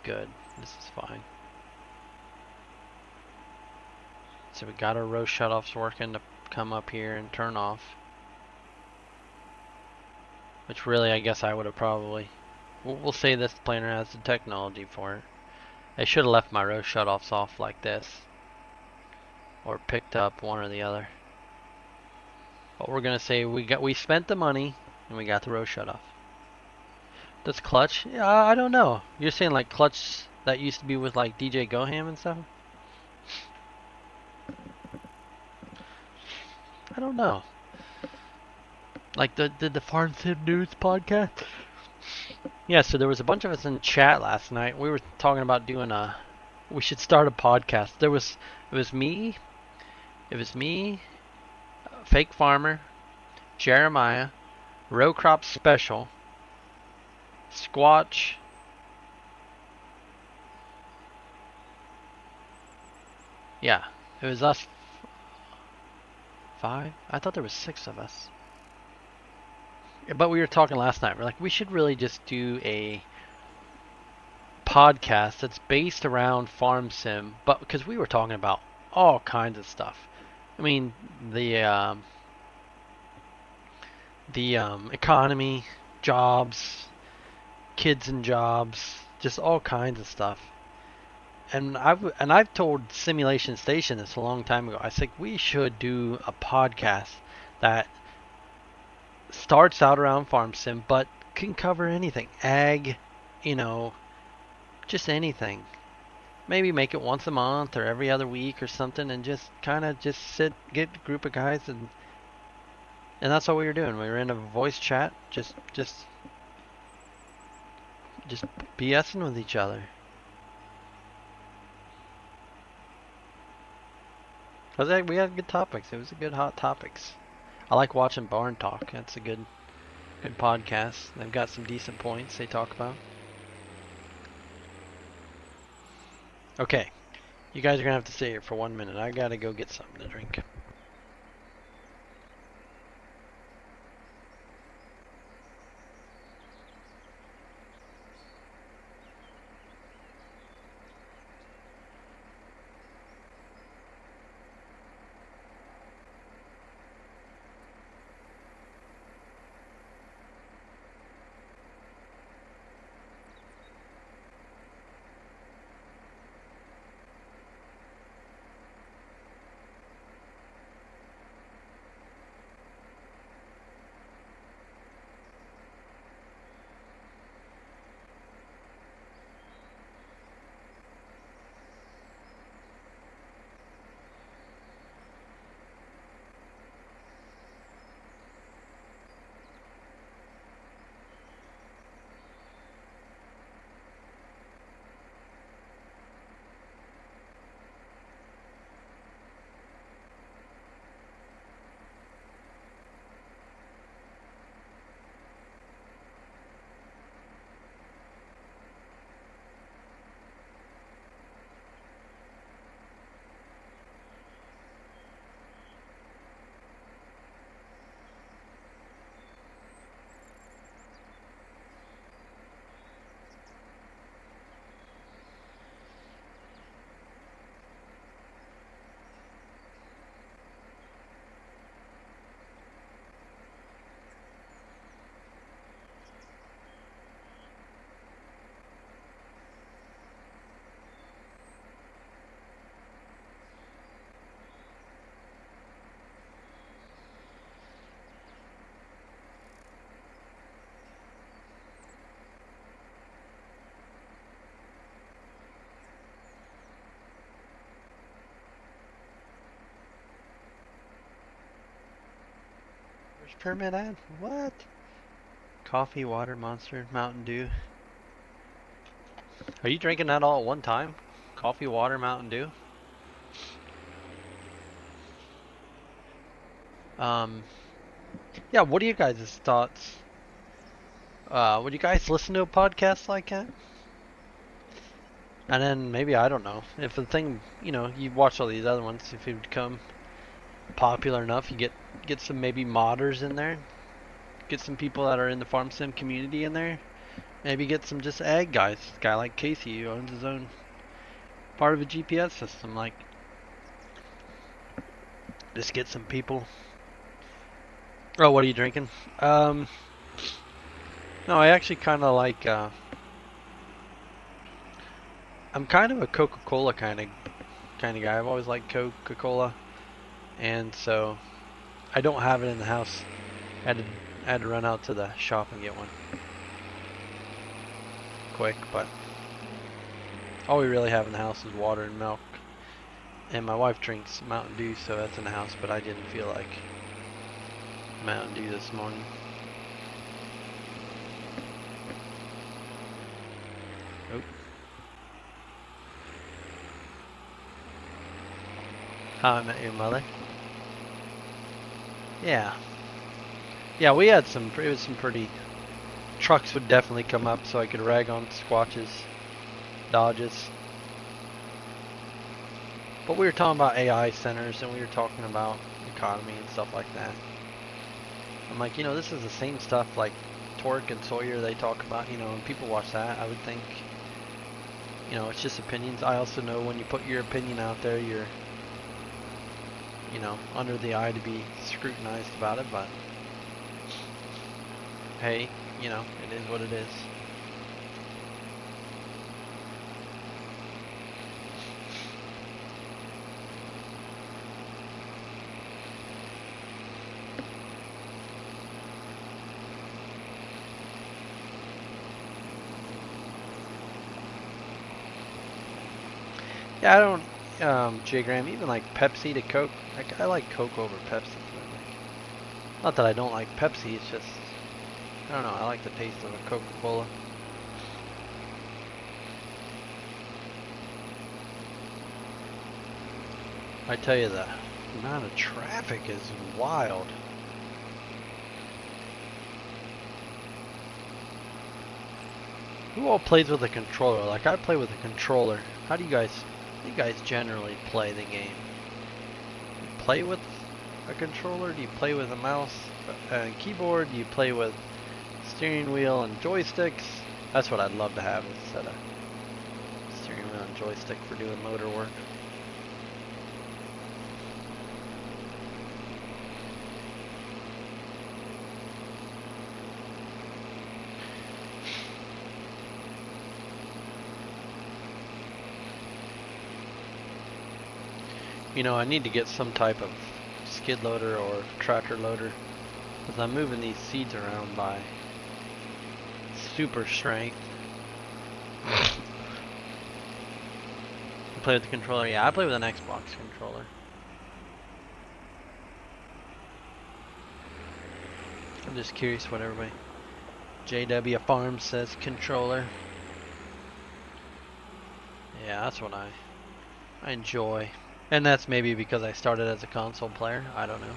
good. This is fine. So we got our row shutoffs working to come up here and turn off. Which really, I guess I would have probably... We'll say this planer has the technology for it. I should have left my row shutoffs off like this. Or picked up one or the other. But we're going to say we spent the money and we got the row shutoff. Does clutch? Yeah, I don't know. You're saying like clutch that used to be with like DJ Goham and stuff? I don't know. Like did the Farm Sim News podcast? Yeah, so there was a bunch of us in chat last night. We were talking about doing we should start a podcast. It was me, Fake Farmer, Jeremiah, Row Crop Special, Squatch, yeah, it was us 5. I thought there was 6 of us. But we were talking last night. We're like, we should really just do a podcast that's based around Farm Sim, but because we were talking about all kinds of stuff. I mean, the economy, jobs, kids and jobs, just all kinds of stuff. And I've told Simulation Station this a long time ago. I think we should do a podcast that starts out around Farm Sim, but can cover anything, ag, just anything. Maybe make it once a month or every other week or something, and just kind of get a group of guys and that's what we were doing. We were in a voice chat, just BSing with each other. We had good topics. It was a good hot topics. I like watching Barn Talk. That's a good podcast. They've got some decent points they talk about. Okay, you guys are gonna have to stay here for 1 minute. I gotta go get something to drink. permit ad? What? Coffee, water, Monster, Mountain Dew. Are you drinking that all at one time? Coffee, water, Mountain Dew? Yeah, what are you guys' thoughts? Would you guys listen to a podcast like that? And then maybe, I don't know, if the thing, you watch all these other ones, if it become popular enough, you get some maybe modders in there, get some people that are in the farm sim community in there, maybe get some just ag guys, a guy like Casey who owns his own part of a GPS system, like, just get some people. Oh, what are you drinking? No, I actually kind of like, I'm kind of a Coca-Cola kind of guy. I've always liked Coca-Cola, and so I don't have it in the house. I had to run out to the shop and get one quick, but all we really have in the house is water and milk. And my wife drinks Mountain Dew, so that's in the house, but I didn't feel like Mountain Dew this morning. Nope. How I Met Your Mother. Yeah. Yeah, we had it was some pretty, trucks would definitely come up so I could rag on Squatches, Dodges. But we were talking about AI centers and we were talking about economy and stuff like that. I'm like, this is the same stuff like Torque and Sawyer they talk about, and people watch that. I would think, it's just opinions. I also know when you put your opinion out there, you're, under the eye to be scrutinized about it, but hey, it is what it is. Yeah, I don't, J-Gram, even like Pepsi to Coke, like I like Coke over Pepsi. Not that I don't like Pepsi, it's just, I don't know, I like the taste of a Coca-Cola. I tell you, the amount of traffic is wild. Who all plays with a controller? Like, I play with a controller. How do you guys generally play the game? You play with a controller? Do you play with a mouse and keyboard? Do you play with steering wheel and joysticks? That's what I'd love to have, instead of steering wheel and joystick for doing motor work. I need to get some type of skid loader or tractor loader, because I'm moving these seeds around by super strength. You play with the controller? Yeah, I play with an Xbox controller. I'm just curious what everybody... JW Farms says controller. Yeah, that's what I enjoy. And that's maybe because I started as a console player. I don't know.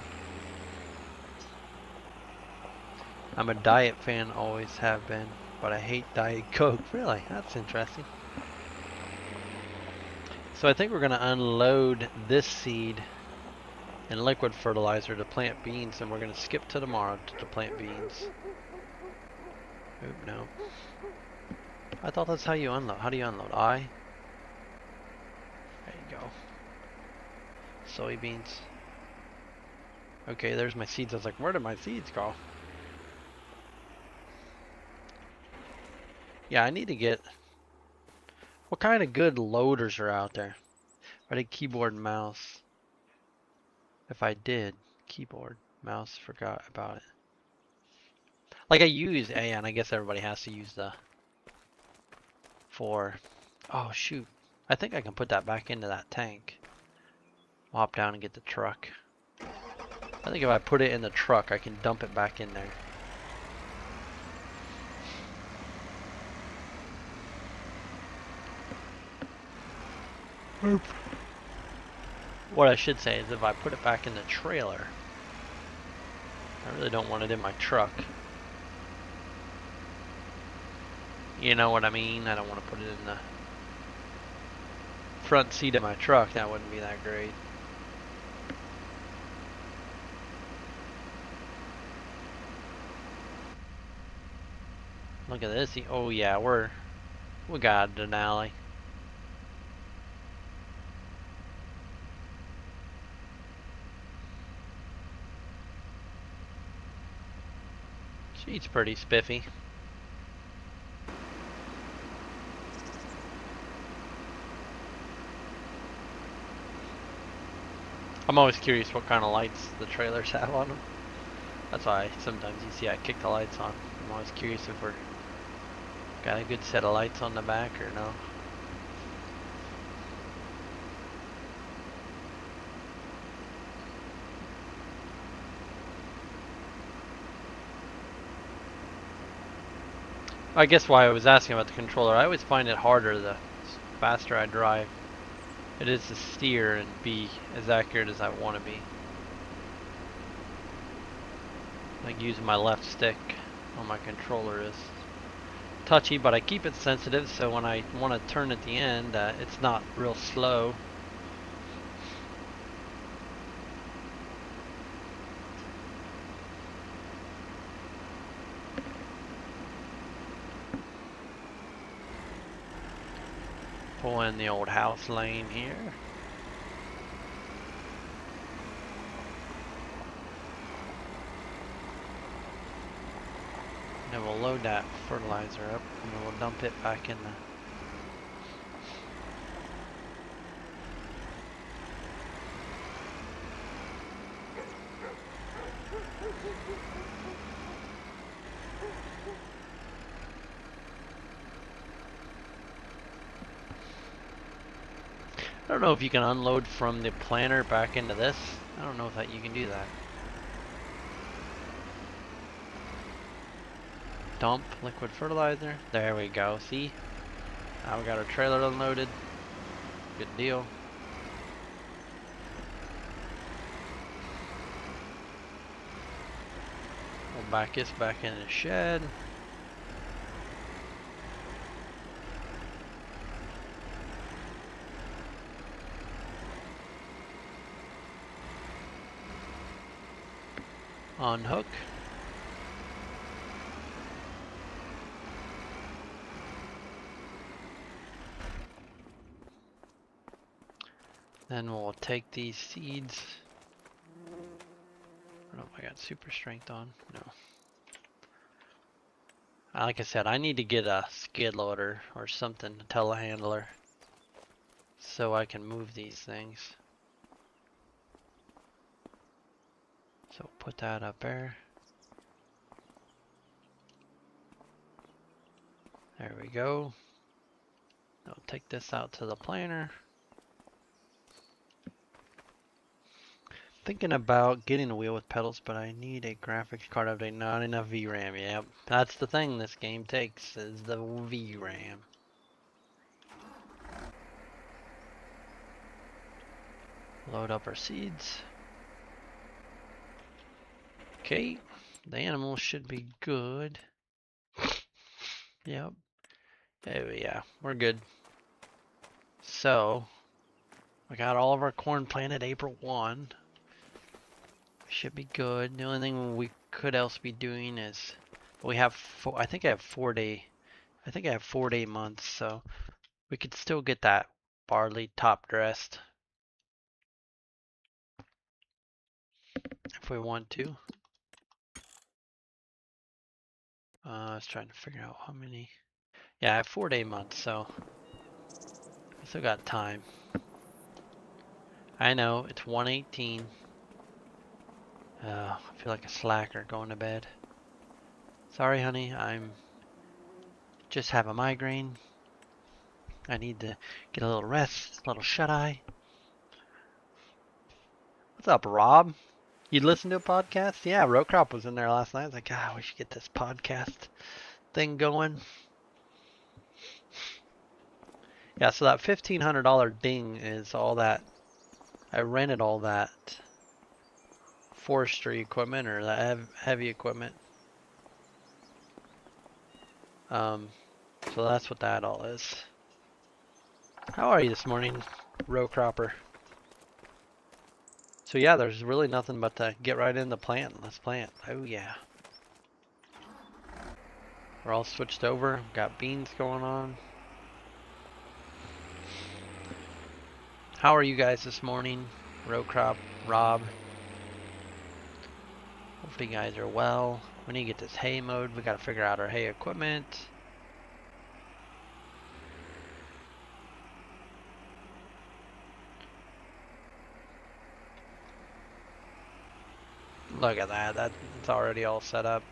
I'm a diet fan, always have been, but I hate Diet Coke. Really? That's interesting. So I think we're going to unload this seed and liquid fertilizer to plant beans, and we're going to skip to tomorrow to plant beans. Oop, no. I thought that's how you unload. How do you unload? I? There you go. Soybeans. Okay, there's my seeds. I was like, where did my seeds go? Yeah, I need to get... What kind of good loaders are out there? I did keyboard and mouse. If I did keyboard, mouse, forgot about it. Like I use A, and I guess everybody has to use the... Oh, shoot. I think I can put that back into that tank. Hop down and get the truck. I think if I put it in the truck, I can dump it back in there. What I should say is if I put it back in the trailer, I really don't want it in my truck. You know what I mean? I don't want to put it in the front seat of my truck. That wouldn't be that great. Look at this. Oh yeah, we got an alley. She's pretty spiffy. I'm always curious what kind of lights the trailers have on them. That's why sometimes you see I kick the lights on. I'm always curious if we're got a good set of lights on the back or no. I guess why I was asking about the controller, I always find it harder the faster I drive. It is to steer and be as accurate as I want to be. Like using my left stick on my controller is touchy, but I keep it sensitive so when I want to turn at the end, it's not real slow. Pull in the old house lane here. And we'll load that fertilizer up and then we'll dump it back in the I don't know if you can unload from the planter back into this. I don't know if that you can do that. Dump liquid fertilizer. There we go. See? Now we got our trailer unloaded. Good deal. We'll back this back in the shed. Unhook. Then we'll take these seeds. I don't know if I got super strength on. No. Like I said, I need to get a skid loader or something, a telehandler, so I can move these things. So put that up there. There we go. I'll take this out to the planter. Thinking about getting a wheel with pedals, but I need a graphics card update, not enough VRAM. Yep, that's the thing this game takes, is the VRAM. Load up our seeds. Okay, the animals should be good. Yep. Yeah, we're good. So, we got all of our corn planted April 1. Should be good. The only thing we could else be doing is we have I think I have 4-day. I think I have 4-day months, so we could still get that barley top dressed if we want to. I was trying to figure out how many. Yeah, I have 4-day months, so I still got time. I know it's 1:18. I feel like a slacker going to bed. Sorry, honey. I'm just have a migraine. I need to get a little rest, a little shut-eye. What's up, Rob? You listen to a podcast? Yeah, Row Crop was in there last night. I was like, ah, we should get this podcast thing going. Yeah, so that $1,500 ding is all that. I rented all that forestry equipment or that heavy equipment. So that's what that all is. How are you this morning, Row Cropper? So yeah, there's really nothing but to get right in the plant. Let's plant. Oh yeah. We're all switched over. Got beans going on. How are you guys this morning? Row Crop, Rob. Hopefully you guys are well. We need to get this hay mowed. We got to figure out our hay equipment. Look at that. That's already all set up.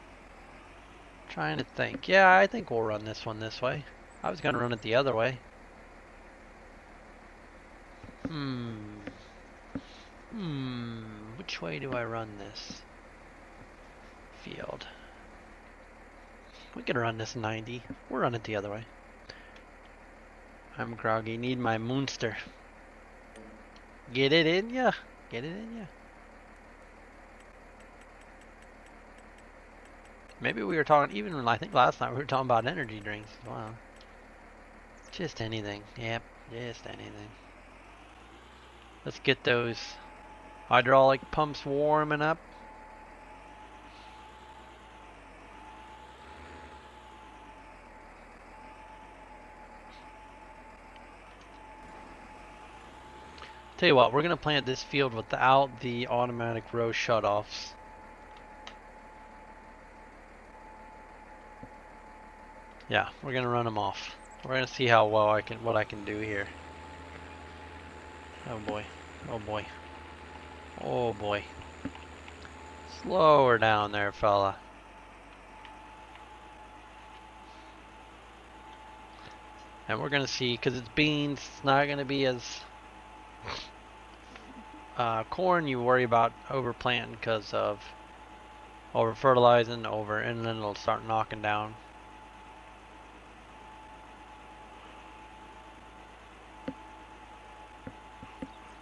Trying to think. Yeah, I think we'll run this one this way. I was going to run it the other way. Which way do I run this field? We could run this 90. We'll run it the other way. I'm groggy. Need my Moonster. Get it in ya. Get it in ya. Maybe we were talking, even I think last night we were talking about energy drinks as well. Just anything. Yep, just anything. Let's get those hydraulic pumps warming up. Tell you what, we're going to plant this field without the automatic row shutoffs. Yeah, we're going to run them off. We're going to see how well what I can do here. Oh boy. Oh boy. Oh boy. Slower down there, fella. And we're going to see, because it's beans, it's not going to be as... corn you worry about overplanting because of over fertilizing, and then it'll start knocking down.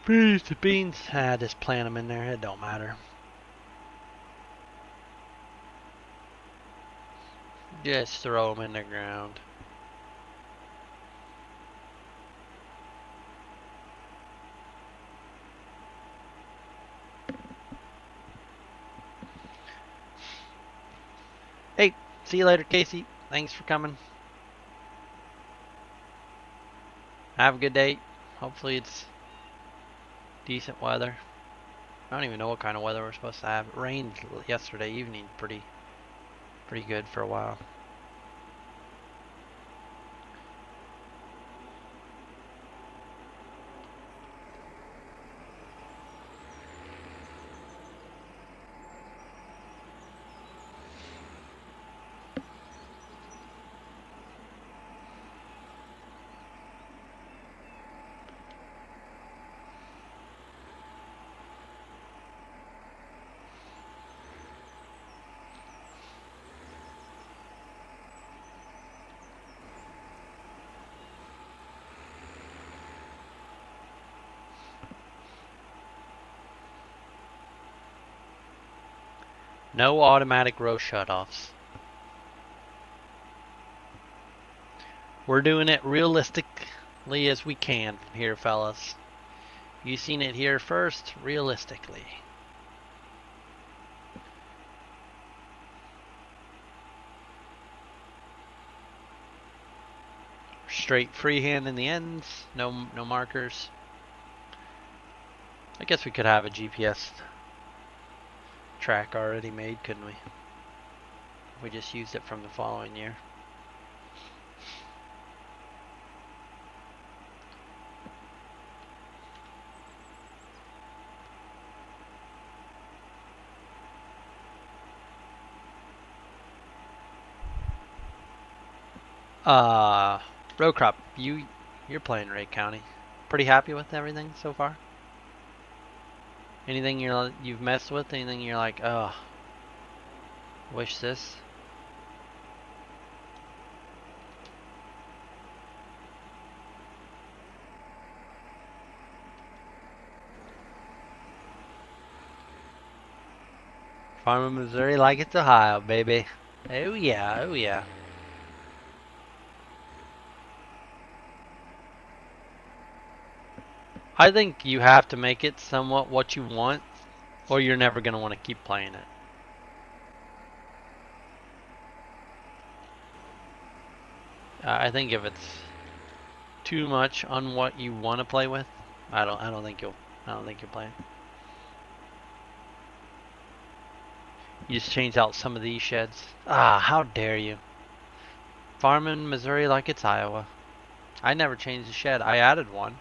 Beans, just plant them in there, it don't matter. Just throw them in the ground. Hey, see you later, Casey. Thanks for coming. Have a good day. Hopefully it's decent weather. I don't even know what kind of weather we're supposed to have. It rained yesterday evening, pretty good for a while. No automatic row shutoffs. We're doing it realistically as we can here, fellas. You seen it here first, realistically. Straight freehand in the ends, no markers. I guess we could have a GPS track already made, couldn't we? We just used it from the following year. Row Crop, you're playing Ray County. Pretty happy with everything so far? Anything you've messed with? Anything you're like, oh, wish this? Farming Missouri like it's Ohio, baby. Oh yeah, oh yeah. I think you have to make it somewhat what you want, or you're never going to want to keep playing it. I think if it's too much on what you want to play with, I don't think you'll play it. You just change out some of these sheds. Ah, how dare you. Farming Missouri like it's Iowa. I never changed the shed. I added one.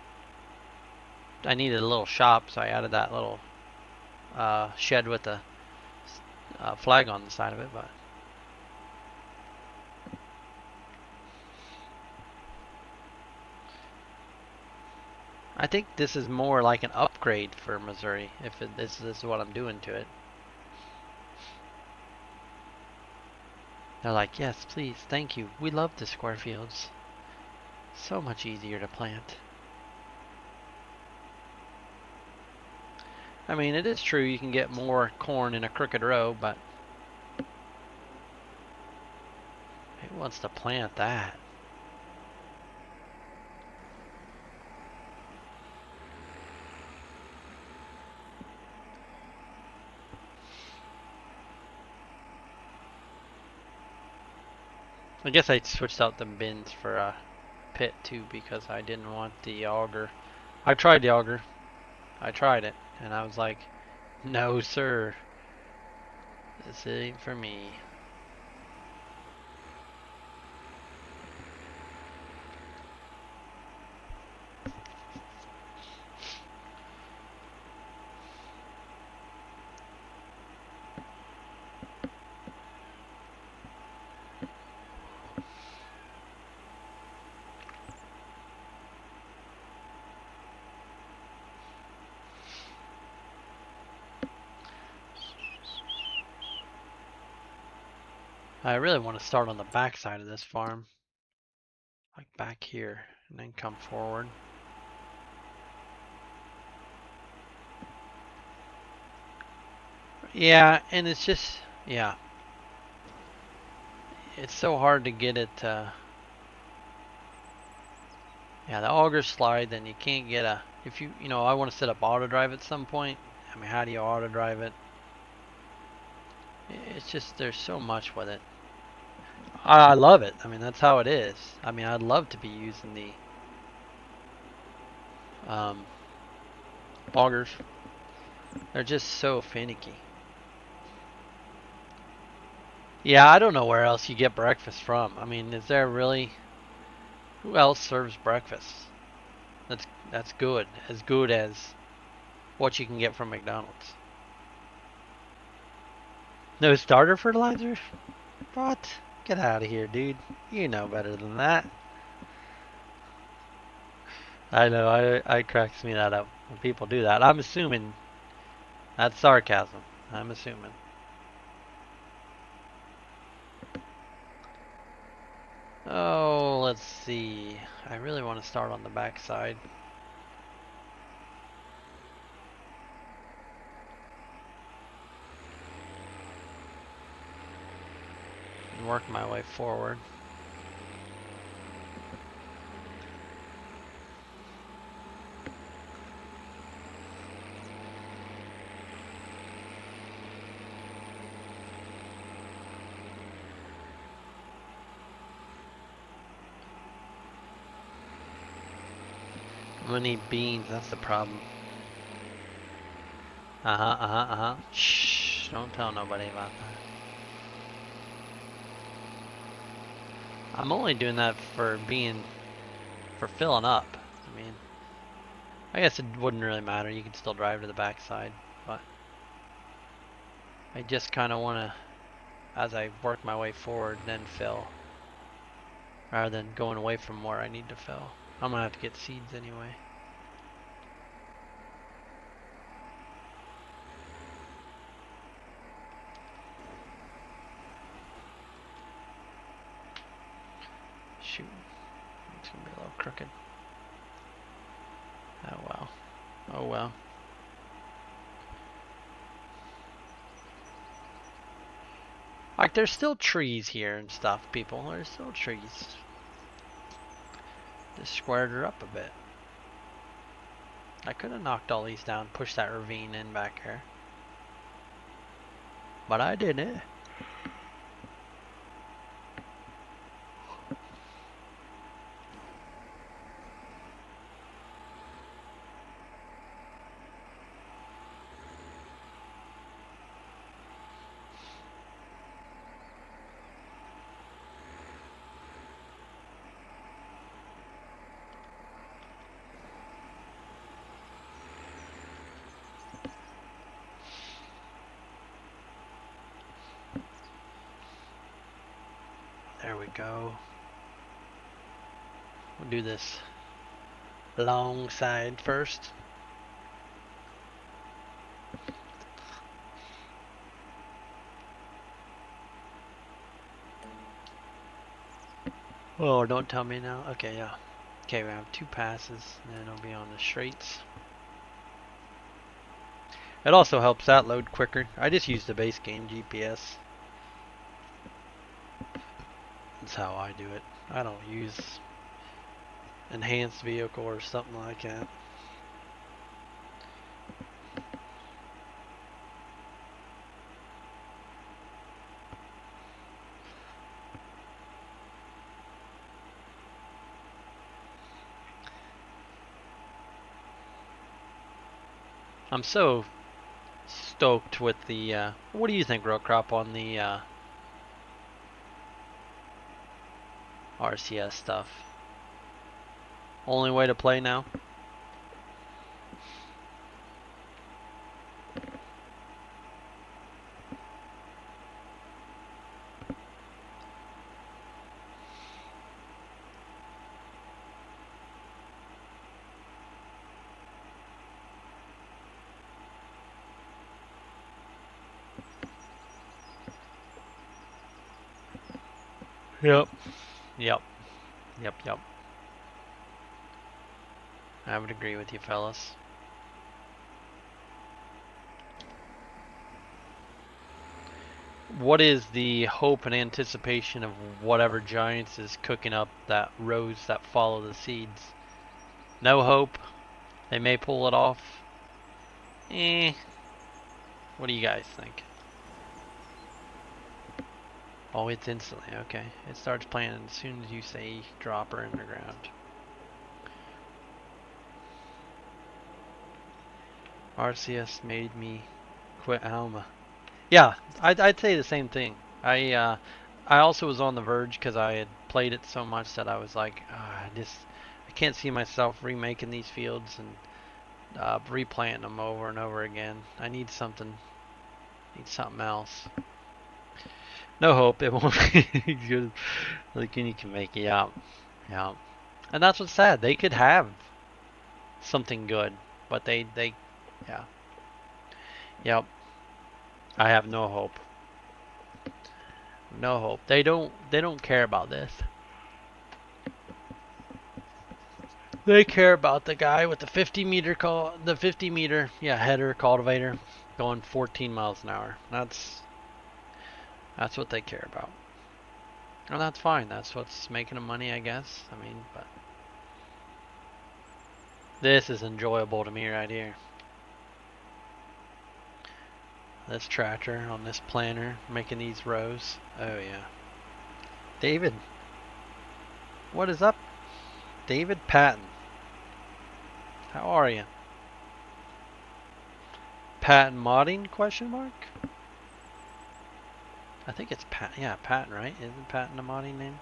I needed a little shop, so I added that little shed with a flag on the side of it, but I think this is more like an upgrade for Missouri, if this is what I'm doing to it. They're like, yes, please, thank you. We love the square fields. So much easier to plant. I mean, it is true you can get more corn in a crooked row, but who wants to plant that? I guess I switched out the bins for a pit too because I didn't want the auger. I tried the auger. I tried it, and I was like, no, sir. This ain't for me. I really want to start on the back side of this farm. Like back here, and then come forward. Yeah, and it's just, yeah. It's so hard to get it, yeah, the auger slide, then you can't get a, if you know, I want to set up auto drive at some point. I mean, how do you auto drive it? It's just, there's so much with it. I love it. I mean, that's how it is. I mean, I'd love to be using the augers. They're just so finicky. Yeah, I don't know where else you get breakfast from. I mean, is there really? Who else serves breakfast? That's good. As good as what you can get from McDonald's. No starter fertilizer? What? Get out of here, dude. You know better than that. I know, I cracks me that up when people do that. I'm assuming that's sarcasm. I'm assuming. Oh, let's see. I really want to start on the back side. And work my way forward. I'm gonna need beans, that's the problem. Shh, don't tell nobody about that. I'm only doing that for filling up. I mean, I guess it wouldn't really matter. You could still drive to the backside, but I just kind of want to, as I work my way forward, then fill, rather than going away from where I need to fill. I'm gonna have to get seeds anyway. crooked. Oh well. Oh well. Like, there's still trees here and stuff, people. There's still trees. Just squared her up a bit. I could have knocked all these down, pushed that ravine in back here. But I didn't. There we go. We'll do this long side first. Oh, don't tell me now. Okay, yeah. Okay, we have 2 passes, and then it'll be on the straights. It also helps that load quicker. I just use the base game GPS. That's how I do it. I don't use enhanced vehicle or something like that. I'm so stoked with the what do you think, Real Crop, on the RCS stuff? Only way to play now? Yep. Yep. Yep, yep. I would agree with you, fellas. What is the hope and anticipation of whatever Giants is cooking up that rows that follow the seeds? No hope. They may pull it off. What do you guys think? Oh, it's instantly. Okay. It starts playing as soon as you say drop her in the ground. RCS made me quit Alma. Yeah, I'd say the same thing. I also was on the verge because I had played it so much that I was like, I can't see myself remaking these fields and replanting them over and over again. I need something else. No hope it won't be good. Like you can make it out. Yeah. And that's what's sad. They could have something good, but they yeah. Yep. I have no hope. No hope. They don't care about this. They care about the guy with the 50 meter header cultivator going 14 miles an hour. That's what they care about. And that's fine. That's what's making them money, I guess. I mean, but this is enjoyable to me right here. This tractor on this planter making these rows. Oh yeah. David. What is up? David Patton. How are you? Patton modding, question mark? I think it's Patton. Yeah, Patton, right? Isn't Patton a modding name?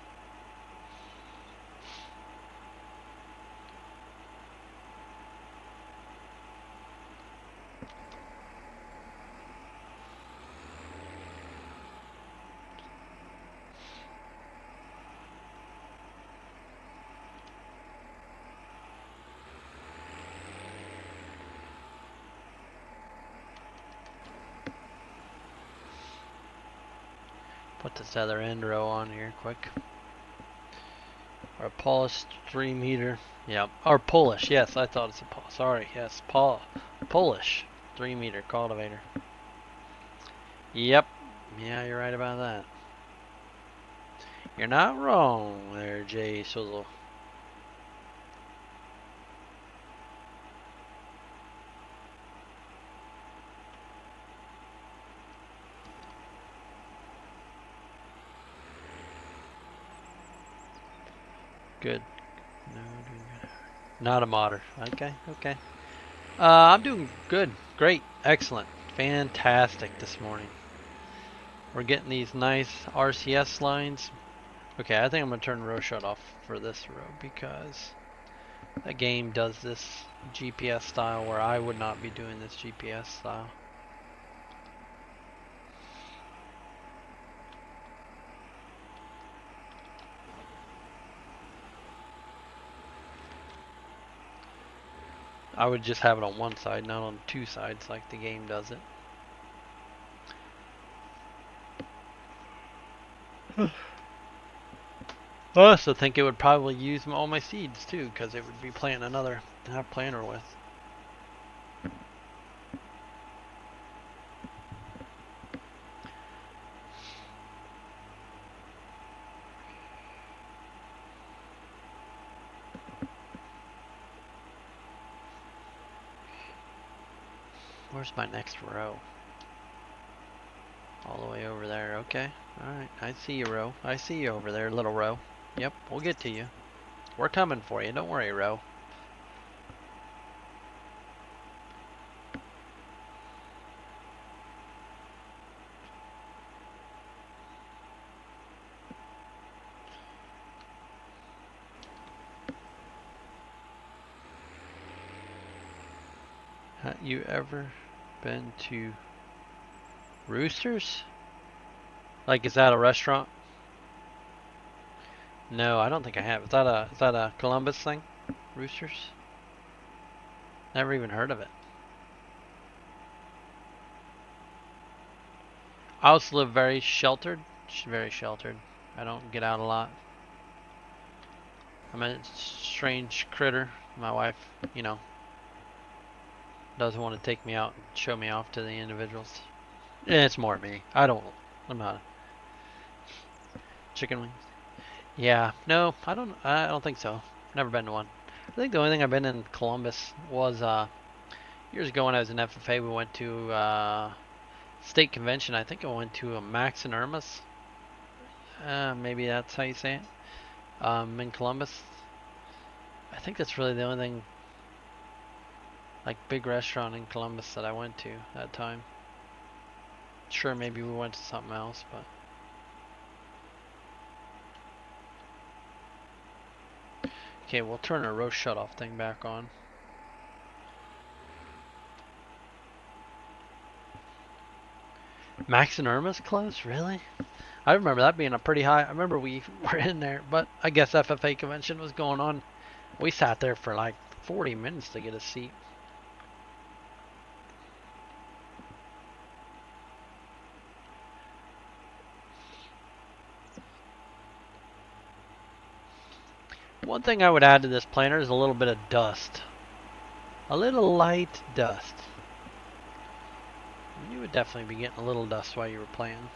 Put this other end row on here quick. Or a Polish 3 meter. Yep. Or Polish. Yes, I thought it's a Polish. Sorry. Yes, Polish 3 meter cultivator. Yep. Yeah, you're right about that. You're not wrong there, Jay Swizzle. Good. No, not a modder. Okay, okay. I'm doing good. Great. Excellent. Fantastic this morning. We're getting these nice RCS lines. Okay, I think I'm going to turn row shut off for this row because the game does this GPS style where I would not be doing this GPS style. I would just have it on one side, not on two sides like the game does it. I also think it would probably use all my seeds too, because it would be planting another planter with. Where's my next row? All the way over there. Okay. Alright. I see you, row. I see you over there, little row. Yep. We'll get to you. We're coming for you. Don't worry, row. Have you ever been to Roosters? Like, is that a restaurant? No, I don't think I have. Is that a Columbus thing? Roosters? Never even heard of it. I also live very sheltered. Very sheltered. I don't get out a lot. I'm a strange critter. My wife, you know, doesn't want to take me out and show me off to the individuals. Yeah, it's more me. I'm not. Chicken wings. Yeah, no, I don't think so. Never been to one. I think the only thing I've been in Columbus was years ago when I was in FFA. We went to state convention. I think I went to a Max and Irma's. Maybe that's how you say it. In Columbus. I think that's really the only thing, like big restaurant in Columbus that I went to that time. Sure, maybe we went to something else, but. Okay, we'll turn our row shutoff thing back on. Max and Irma's closed? Really? I remember that being a pretty high. I remember we were in there, but I guess FFA convention was going on. We sat there for like 40 minutes to get a seat. One thing I would add to this planter is a little bit of dust. A little light dust. You would definitely be getting a little dust while you were playing.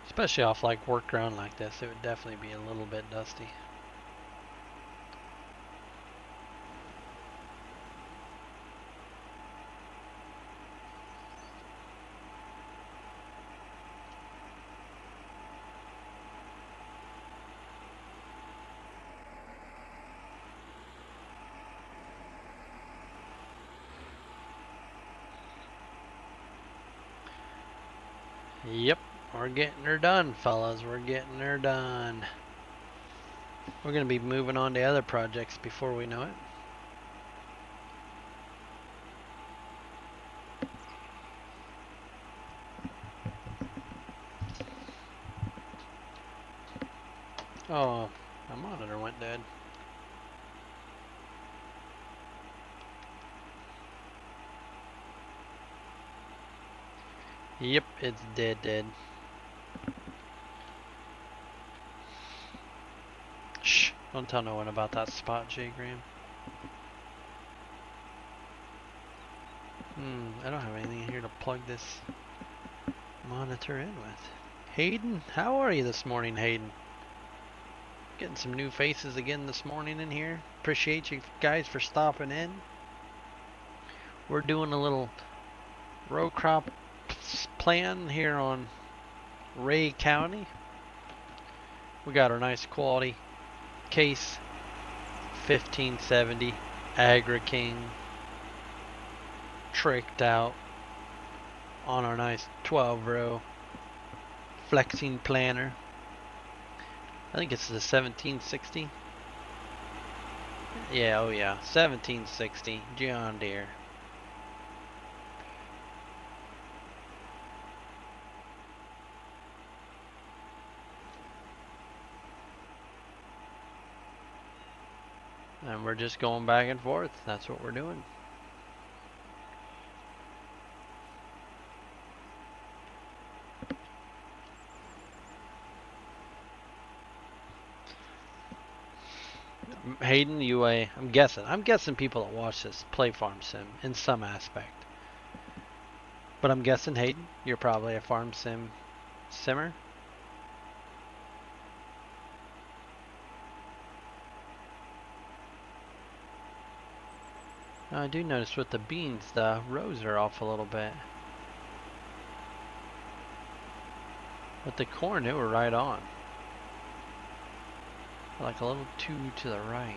Especially off like work ground like this, it would definitely be a little bit dusty. Yep, we're getting her done, fellas. We're getting her done. We're going to be moving on to other projects before we know it. Oh, my monitor went dead. Yep, it's dead. Shh, don't tell no one about that spot, J. Graham. I don't have anything here to plug this monitor in with. Hayden, how are you this morning, Hayden? Getting some new faces again this morning in here. Appreciate you guys for stopping in. We're doing a little row crop plan here on Ray County. We got our nice quality case 1570 Agra King tricked out on our nice 12 row flexing planner. I think it's the 1760. Yeah, oh yeah, 1760 John Deere. And we're just going back and forth. That's what we're doing. Hayden, I'm guessing people that watch this play Farm Sim in some aspect. But I'm guessing, Hayden, you're probably a Farm Sim simmer. I do notice with the beans, the rows are off a little bit. With the corn, they were right on. Like a little too to the right.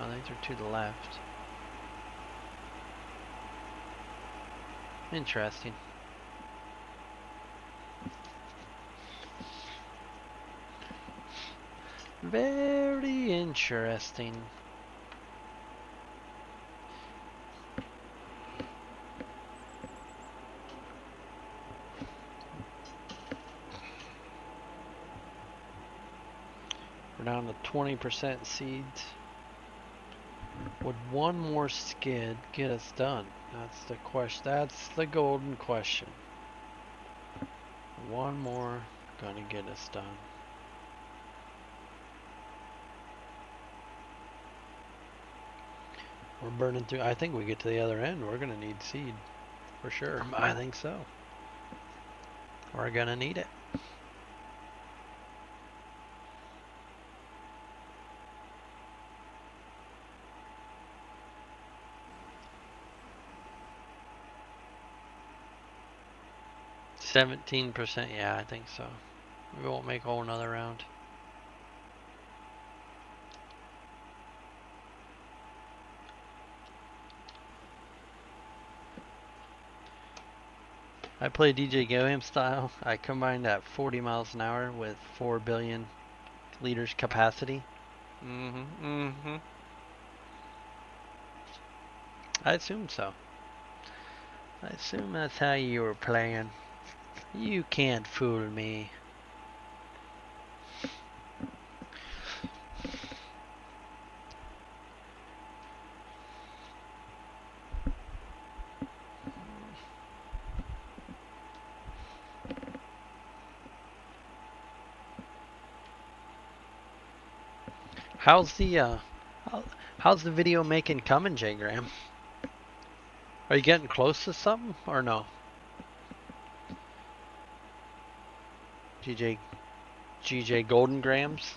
Oh, these are to the left. Interesting. Very interesting. We're down to 20% seeds. Would one more skid get us done? That's the question. That's the golden question. One more gonna get us done. We're burning through. I think we get to the other end, we're gonna need seed. For sure. I think so. We're gonna need it. %, yeah, I think so. We won't make a whole another round. I play DJ Goham style. I combine that 40 miles an hour with 4 billion liters capacity. I assume so. I assume that's how you were playing. You can't fool me. How's the video making coming, J. Graham? Are you getting close to something or no? GJ Golden Grams?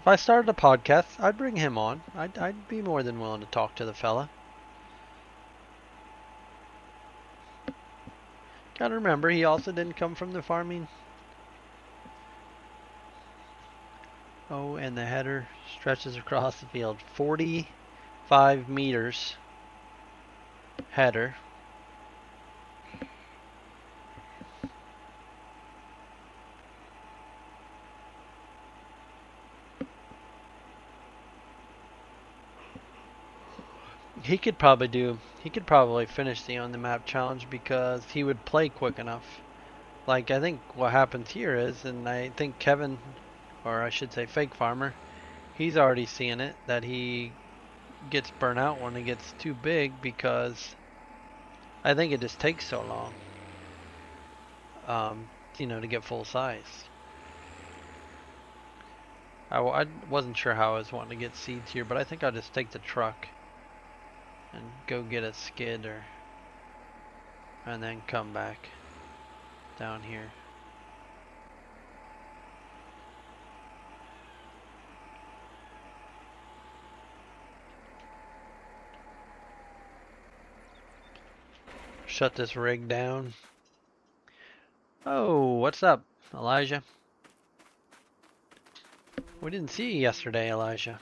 If I started a podcast, I'd bring him on. I'd be more than willing to talk to the fella. Gotta remember, he also didn't come from the farming. Oh, and the header stretches across the field. 45 meters header. He could probably finish the on the map challenge because he would play quick enough. Like, I think what happens here is, and I think Kevin, or I should say Fake Farmer, he's already seeing it, that he gets burnt out when it gets too big because I think it just takes so long, you know, to get full size. I wasn't sure how I was wanting to get seeds here, but I think I'll just take the truck and go get a skid and then come back down here. Shut this rig down. Oh, what's up, Elijah? We didn't see you yesterday, Elijah.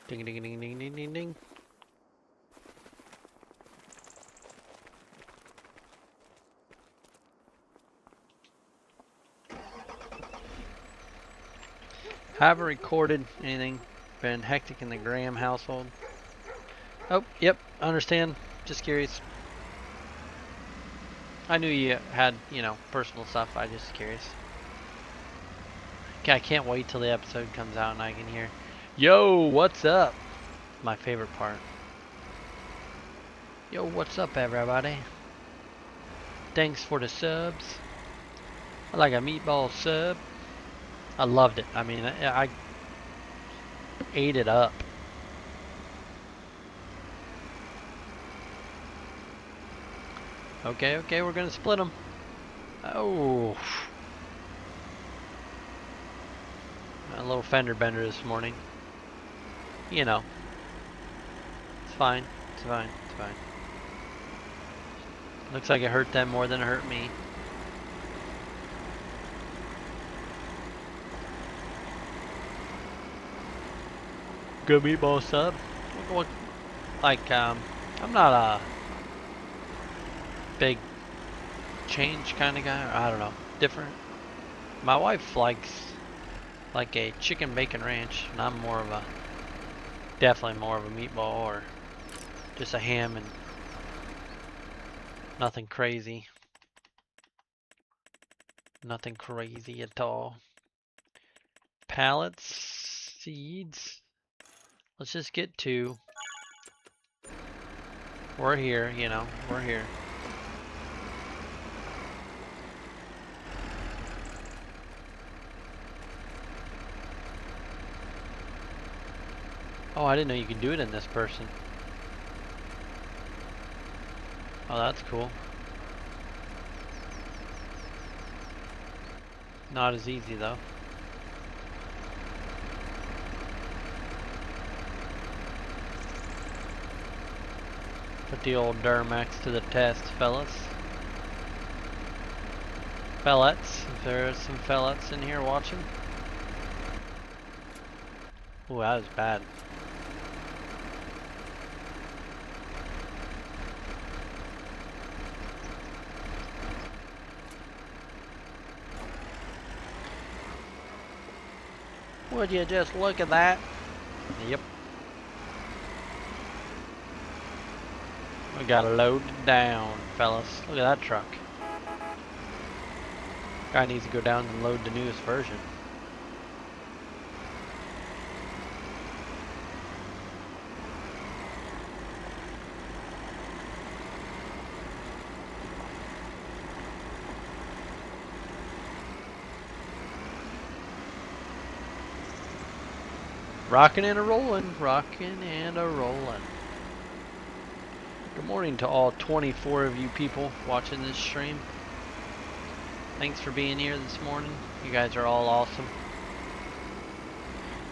Ding ding ding ding ding ding ding. Haven't recorded anything. Been hectic in the Graham household. Oh, yep, understand. Just curious. I knew you had, you know, personal stuff. I just curious. I can't wait till the episode comes out and I can hear, yo, what's up? My favorite part. Yo, what's up, everybody? Thanks for the subs. I like a meatball sub. I loved it. I mean, I ate it up. Okay, okay, we're gonna split them. Oh. A little fender bender this morning. You know. It's fine. It's fine. It's fine. Looks like it hurt them more than it hurt me. Good meatball sub. Like, I'm not a big change kind of guy. Or I don't know. Different. My wife likes like a chicken bacon ranch, and I'm more of a, definitely more of a meatball or just a ham and nothing crazy. Nothing crazy at all. Pallets, seeds. Let's just get 2. We're here, you know, we're here. Oh, I didn't know you could do it in this person. Oh, that's cool. Not as easy though. Put the old Duramax to the test, fellas. Fellets, if there's some fellets in here watching. Ooh, that was bad. Would you just look at that? Yep. We gotta load it down, fellas. Look at that truck. Guy needs to go down and load the newest version. Rockin' and a rollin', rockin' and a rollin'. Good morning to all 24 of you people watching this stream. Thanks for being here this morning. You guys are all awesome.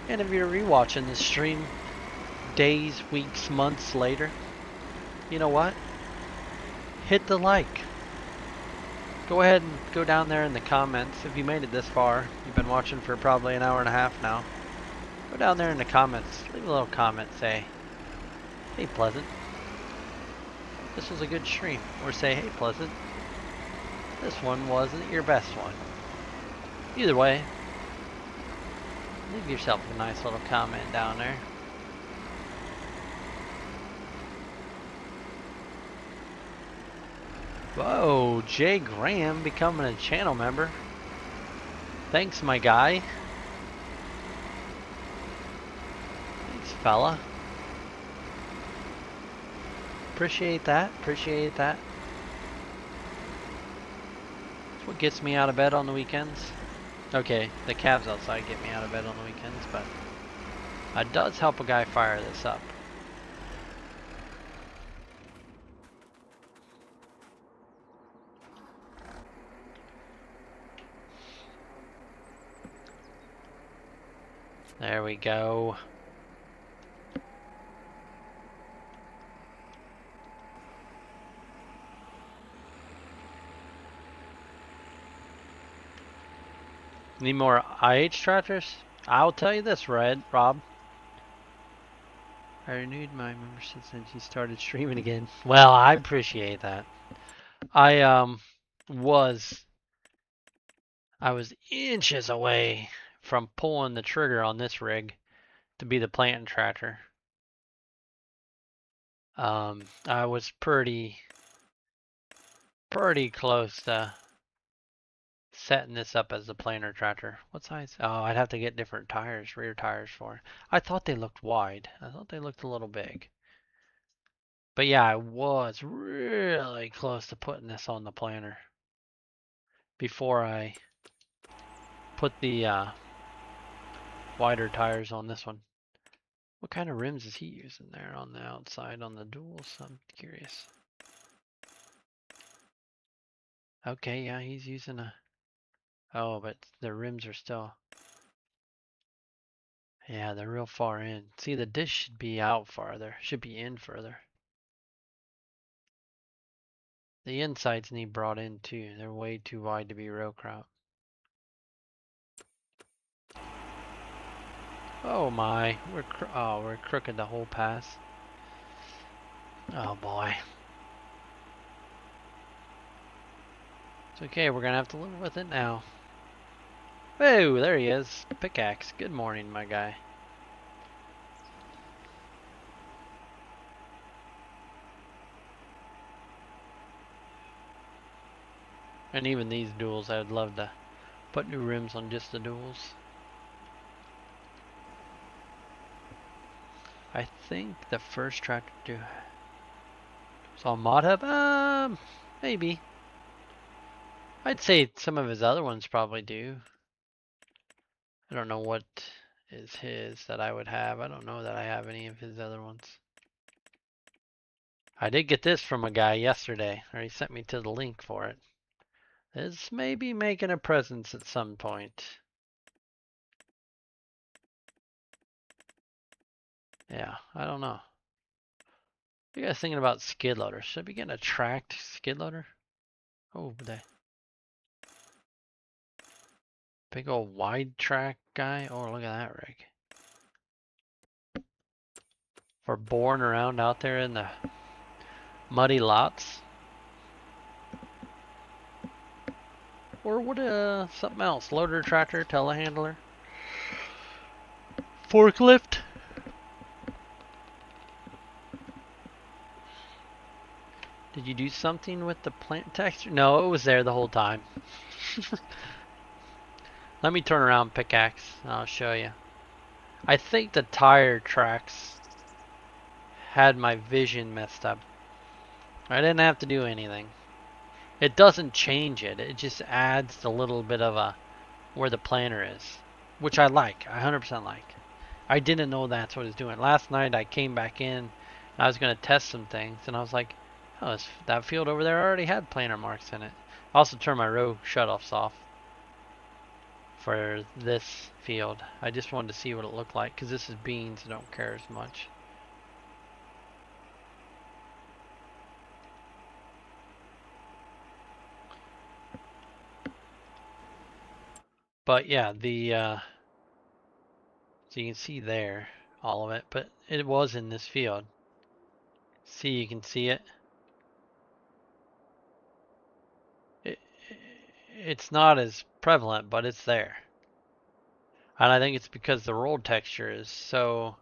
And if you're rewatching this stream days, weeks, months later, you know what? Hit the like. Go ahead and go down there in the comments. If you made it this far, you've been watching for probably an hour and a half now. Go down there in the comments, leave a little comment, say, hey Pleasant, this was a good stream. Or say, hey Pleasant, this one wasn't your best one. Either way, leave yourself a nice little comment down there. Whoa, Jay Graham becoming a channel member. Thanks, my guy. Fella. Appreciate that. Appreciate that. That's what gets me out of bed on the weekends. Okay, the calves outside get me out of bed on the weekends, but it does help a guy fire this up. There we go. Need more IH tractors? I'll tell you this, Rob. I renewed my membership since you started streaming again. Well, I appreciate that. I was inches away from pulling the trigger on this rig to be the planting tractor. I was pretty close to setting this up as a planter tractor. What size? Oh, I'd have to get different tires, rear tires for it. I thought they looked wide. I thought they looked a little big. But yeah, I was really close to putting this on the planter before I put the wider tires on this one. What kind of rims is he using there on the outside on the duals? I'm curious. Okay, yeah, he's using a... Oh, but the rims are still... Yeah, they're real far in. See, the dish should be out farther. Should be in further. The insides need brought in too. They're way too wide to be row crop. Oh my, we're crooked the whole pass. Oh boy. It's okay, we're gonna have to live with it now. Oh, there he is. Pickaxe. Good morning, my guy. And even these duals, I would love to put new rims on just the duals. I think the first tractor saw mod hub. Maybe. I'd say some of his other ones probably do. I don't know what is his that I would have. I don't know that I have any of his other ones. I did get this from a guy yesterday, or he sent me to the link for it. This may be making a presence at some point. Yeah, I don't know. What are you guys thinking about skid loaders? Should I be getting a tracked skid loader? Oh, big old wide track guy. Oh, look at that rig. For boring around out there in the muddy lots. Or what something else? Loader, tractor, telehandler, forklift. Did you do something with the plant texture? No, it was there the whole time. Let me turn around pickaxe and I'll show you. I think the tire tracks had my vision messed up. I didn't have to do anything. It doesn't change it. It just adds a little bit of a where the planter is, which I like. I 100% like. I didn't know that's what it's doing. Last night I came back in and I was going to test some things and I was like, oh, that field over there already had planter marks in it. I also turned my row shutoffs off for this field. I just wanted to see what it looked like because this is beans. I don't care as much. But yeah, so you can see there all of it, but it was in this field. See, you can see it. It's not as prevalent, but it's there. And I think it's because the roll texture is so,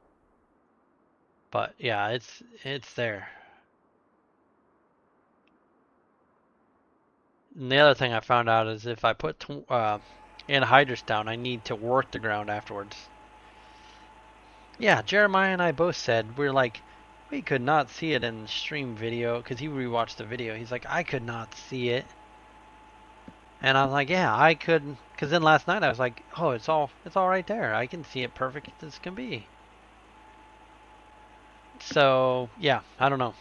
but yeah, it's there. And the other thing I found out is if I put anhydrous down, I need to work the ground afterwards. Yeah, Jeremiah and I both said, we're like, We could not see it in the stream video because he rewatched the video. He's like, I could not see it. And I'm like, yeah, I could. Because then last night I was like, oh, it's all right there. I can see it perfect as can be. So, yeah, I don't know.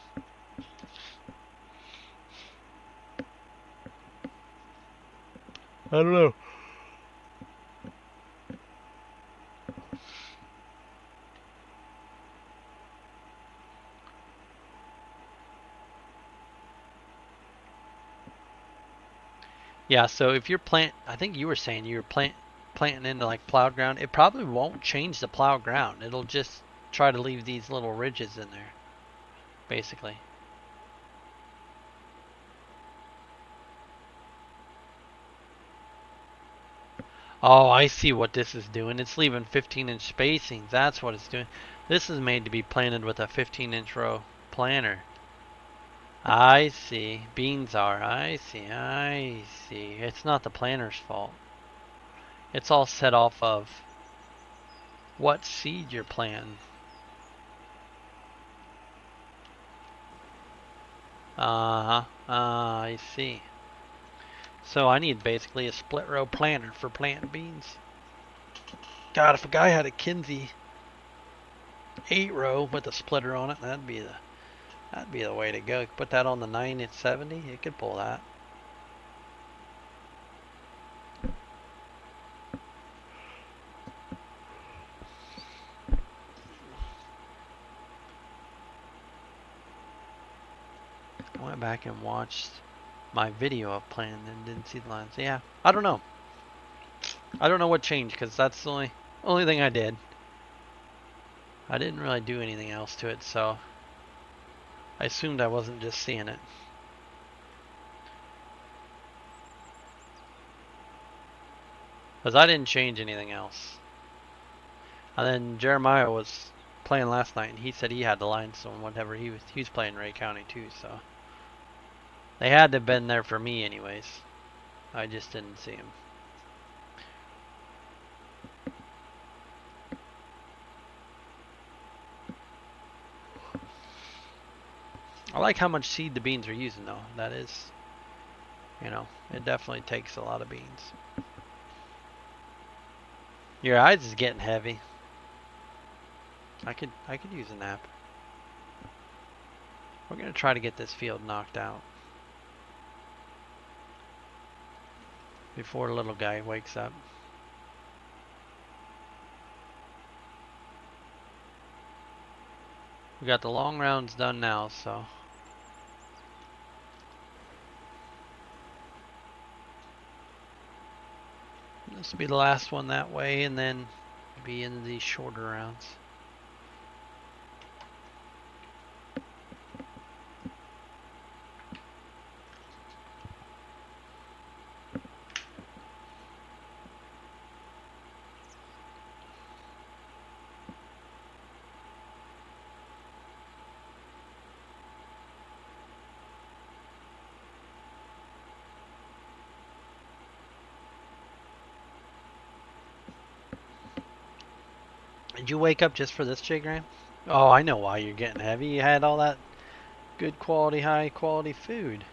I don't know. Yeah, so if you're I think you were saying you were planting into like plowed ground, it probably won't change the plowed ground. It'll just try to leave these little ridges in there, basically. Oh, I see what this is doing. It's leaving 15-inch spacings. That's what it's doing. This is made to be planted with a 15-inch row planter. I see. Beans are. I see. I see. It's not the planter's fault. It's all set off of what seed you're planting. Uh-huh. I see. So I need basically a split row planter for planting beans. God, if a guy had a Kinsey 8-row with a splitter on it, that'd be the way to go. Put that on the 970, it could pull that. I went back and watched my video of planting and didn't see the lines. Yeah, I don't know. I don't know what changed because that's the only thing I did. I didn't really do anything else to it, so I assumed I wasn't just seeing it. Because I didn't change anything else. And then Jeremiah was playing last night, and he said he had the lines on whatever he was playing Ray County too, so they had to have been there for me anyways. I just didn't see them. I like how much seed the beans are using though. That is, it definitely takes a lot of beans. Your eyes is getting heavy. I could use a nap. We're gonna try to get this field knocked out before the little guy wakes up. We got the long rounds done now, so this will be the last one that way, and then be into these shorter rounds. Did you wake up just for this, Jay Graham? Oh, I know why you're getting heavy. You had all that good quality, high quality food.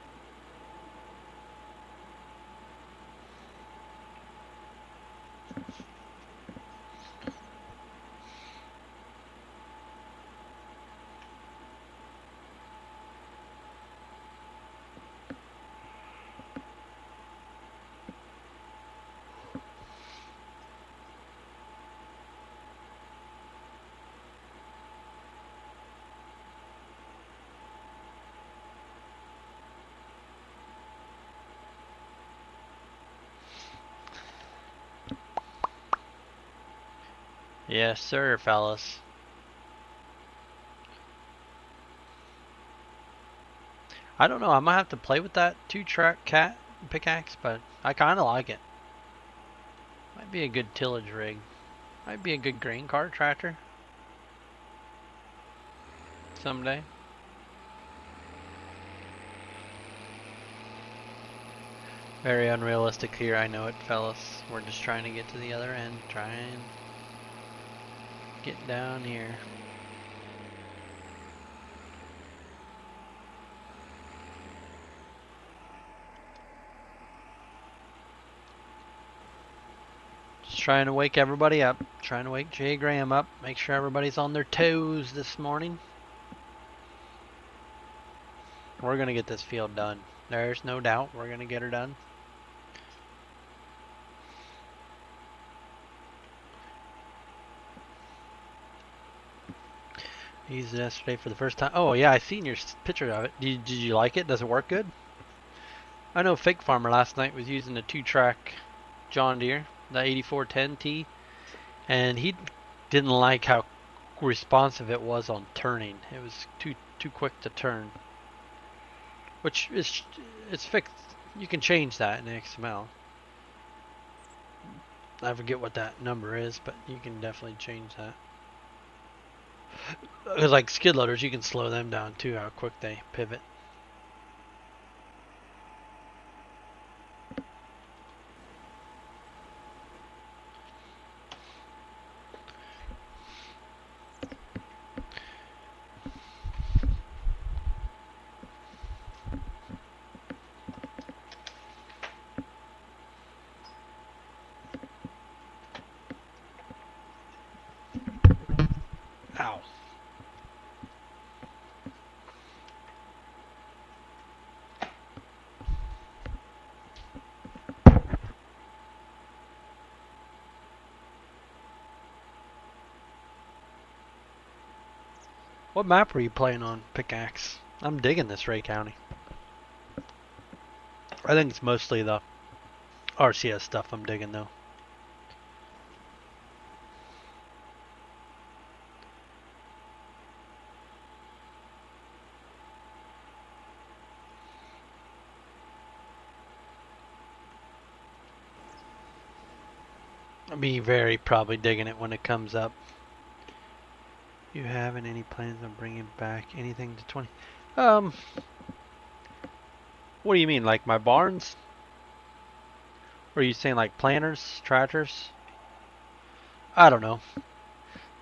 Yes, sir, fellas. I don't know. I might have to play with that 2-track cat pickaxe, but I kind of like it. Might be a good tillage rig. Might be a good grain cart tractor. Someday. Very unrealistic here, I know it, fellas. We're just trying to get to the other end. Try and get down here. trying to wake everybody up. Trying to wake Jay Graham up. Make sure everybody's on their toes this morning. We're going to get this field done. There's no doubt we're going to get her done. Used it yesterday for the first time. Oh yeah, I seen your picture of it. Did you like it? Does it work good? I know Fake Farmer last night was using a 2-track John Deere, the 8410T, and he didn't like how responsive it was on turning. It was too quick to turn. Which is it's fixed. You can change that in XML. I forget what that number is, but you can definitely change that. Because like skid loaders, you can slow them down too, how quick they pivot. Ow. What map were you playing on, Pickaxe? I'm digging this Ray County. I think it's mostly the RCS stuff I'm digging though. I'll be very probably digging it when it comes up. You having any plans on bringing back anything to 20? What do you mean, like my barns? Or are you saying like planters, tractors? I don't know.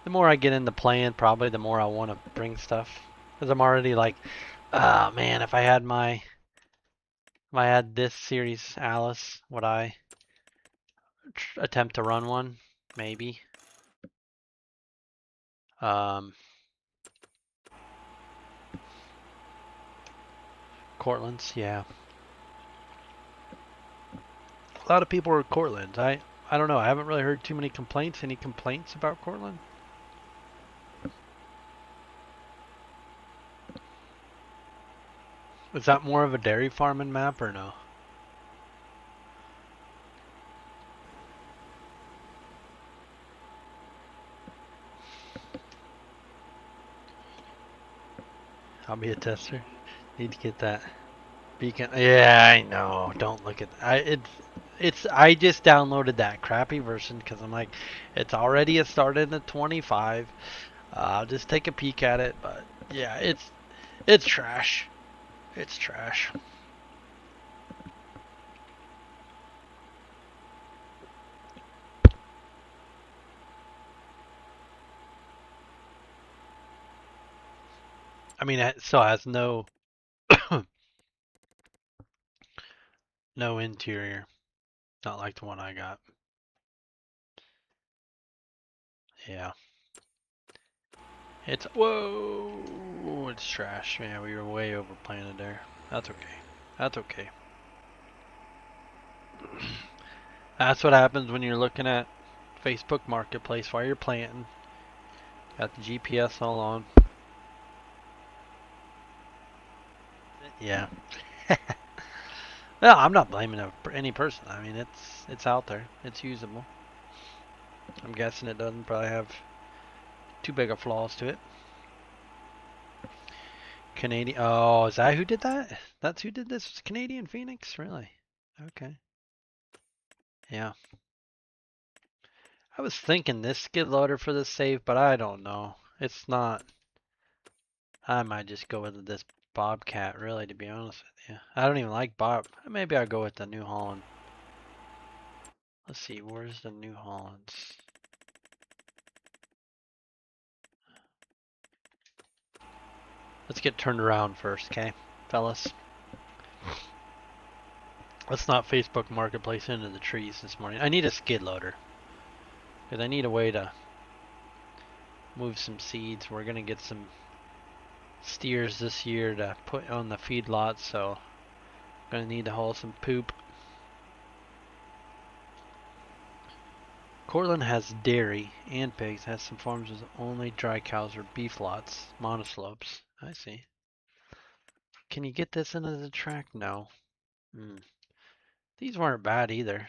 The more I get into playing, probably the more I want to bring stuff. Because I'm already like, ah, man, if I had this series, Alice, would I attempt to run one? Maybe. Cortland's, yeah. A lot of people are Cortland. I don't know. I haven't really heard too many complaints. Any complaints about Cortland? Is that more of a dairy farming map or no? I'll be a tester. Need to get that beacon. Yeah, I know. Don't look at I just downloaded that crappy version because I'm like, it's already started at 25. I'll just take a peek at it, but yeah, it's trash. It's trash. I mean, it still has no no interior. Not like the one I got. Yeah. It's whoa. It's trash. Yeah, we were way overplanted there. That's okay. That's okay. That's what happens when you're looking at Facebook Marketplace while you're planting. Got the GPS all on. Yeah. No, I'm not blaming any person. I mean, it's out there. It's usable. I'm guessing it doesn't probably have too big of flaws to it. Canadian. Oh, is that who did that? That's who did this? Canadian Phoenix? Really? Okay. Yeah. I was thinking this skid loader for this save, but I don't know. It's not. I might just go with this Bobcat, really, to be honest with you. I don't even like Bob. Maybe I'll go with the New Holland. Let's see, where's the New Hollands? Let's get turned around first, okay, fellas? Let's not Facebook Marketplace into the trees this morning. I need a skid loader. Because I need a way to move some seeds. We're going to get some steers this year to put on the feedlot, so I'm going to need to haul some poop. Cortland has dairy and pigs. Has some farms with only dry cows or beef lots, monoslopes. I see. Can you get this into the track? No. These weren't bad either.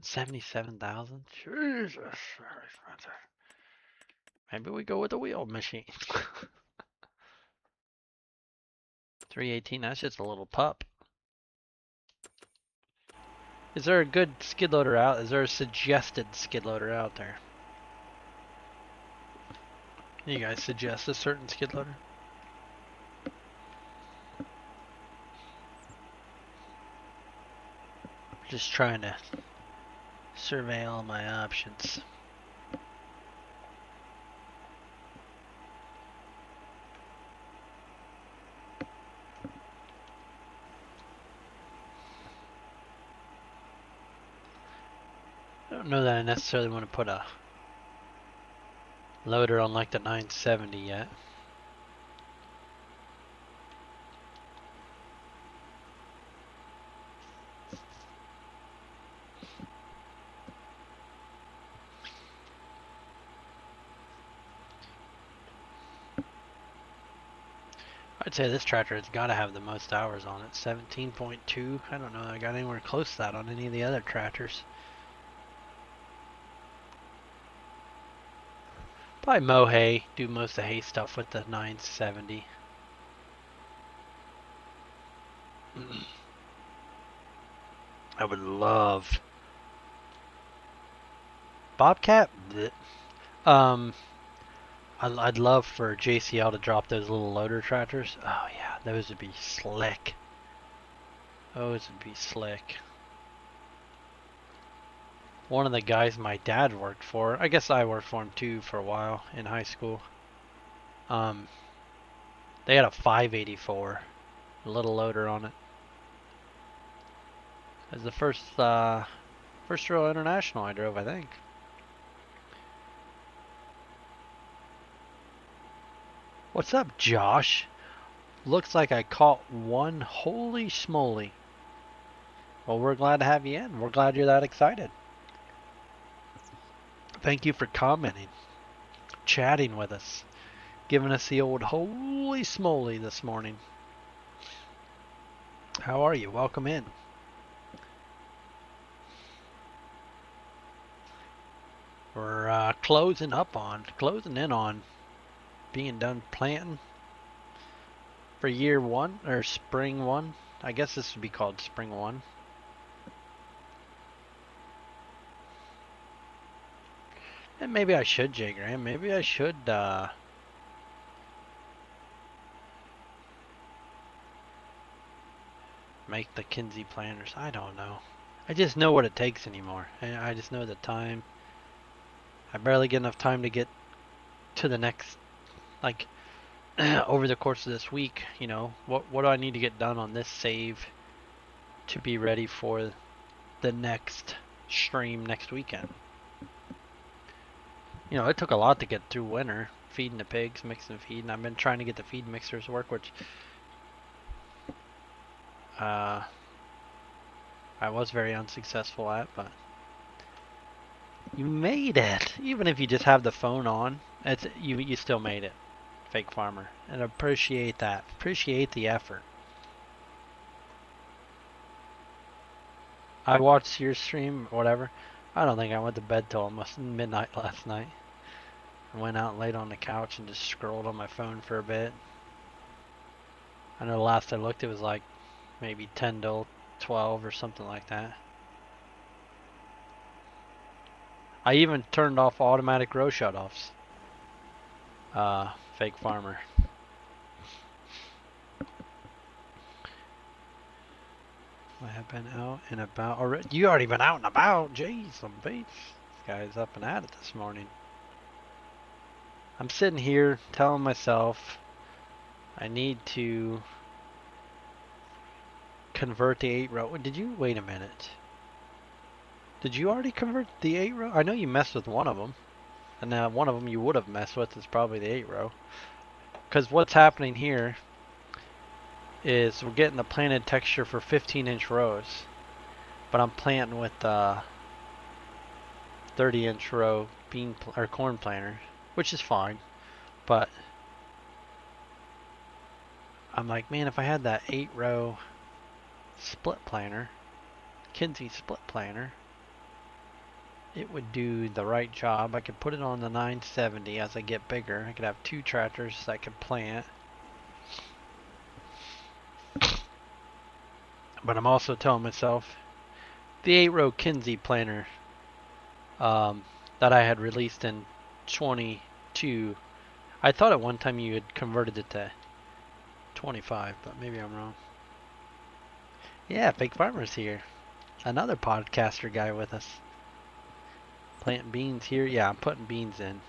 77,000. Jesus. Maybe we go with the wheel machine. 318. That's just a little pup. Is there a good skid loader out? Is there a suggested skid loader out there? You guys suggest a certain skid loader? Just trying to survey all my options. I don't know that I necessarily want to put a loader on like the 970 yet. I'd say this tractor has got to have the most hours on it. 17.2. I don't know that I got anywhere close to that on any of the other tractors. Probably mow hay, do most of the hay stuff with the 970. I would love Bobcat. I'd love for JCL to drop those little loader tractors. Oh yeah, those would be slick. Those would be slick. One of the guys my dad worked for, I guess I worked for him too for a while in high school. They had a 584, a little loader on it. It was the first real international I drove, I think. What's up, Josh? Looks like I caught one. Holy schmoly. Well, we're glad to have you in. We're glad you're that excited. Thank you for commenting, chatting with us, giving us the old holy schmoly this morning. How are you? Welcome in. We're closing in on being done planting for year one, or spring one. I guess this would be called spring one. And maybe I should, Jay Graham. Maybe I should make the Kinsey planters. I don't know. I just know what it takes anymore. I just know the time. I barely get enough time to get to the next, like, over the course of this week, you know, what do I need to get done on this save to be ready for the next stream next weekend? You know, it took a lot to get through winter, feeding the pigs, mixing feed, and I've been trying to get the feed mixers to work, which I was very unsuccessful at, but you made it. Even if you just have the phone on, you still made it, Fake Farmer, and appreciate that. Appreciate the effort. I watched your stream, whatever. I don't think I went to bed till almost midnight last night. I went out and laid on the couch and just scrolled on my phone for a bit. I know the last I looked it was like maybe 10 to 12 or something like that. I even turned off automatic row shutoffs. Fake Farmer. I have been out and about already. You already been out and about. Jeez, some beats. This guy's up and at it this morning. I'm sitting here telling myself I need to convert the 8 row. Did you wait a minute? Did you already convert the 8 row? I know you messed with one of them. And now one of them you would have messed with is probably the 8 row. Because what's happening here is we're getting the planted texture for 15-inch rows. But I'm planting with 30-inch row or corn planter, which is fine. But I'm like, man, if I had that 8 row split planter, Kinsey split planter, it would do the right job. I could put it on the 970 as I get bigger. I could have 2 tractors that could plant. But I'm also telling myself the 8 row Kinsey planter that I had released in 22. I thought at one time you had converted it to 25, but maybe I'm wrong. Yeah, Fake Farmer's here. Another podcaster guy with us. Planting beans here. Yeah, I'm putting beans in.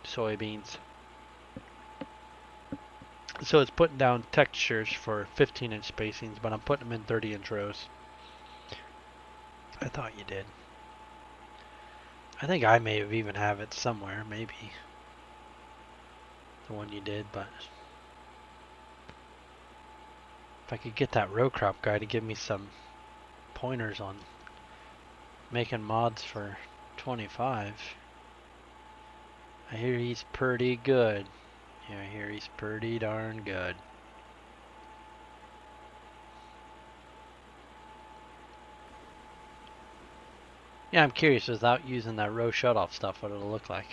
Soybeans. So it's putting down textures for 15-inch spacings, but I'm putting them in 30-inch rows. I thought you did. I think I may have even have it somewhere, maybe. The one you did, but if I could get that row crop guy to give me some pointers on making mods for 25. I hear he's pretty good. Yeah, I hear he's pretty darn good. Yeah, I'm curious without using that row shutoff stuff what it'll look like.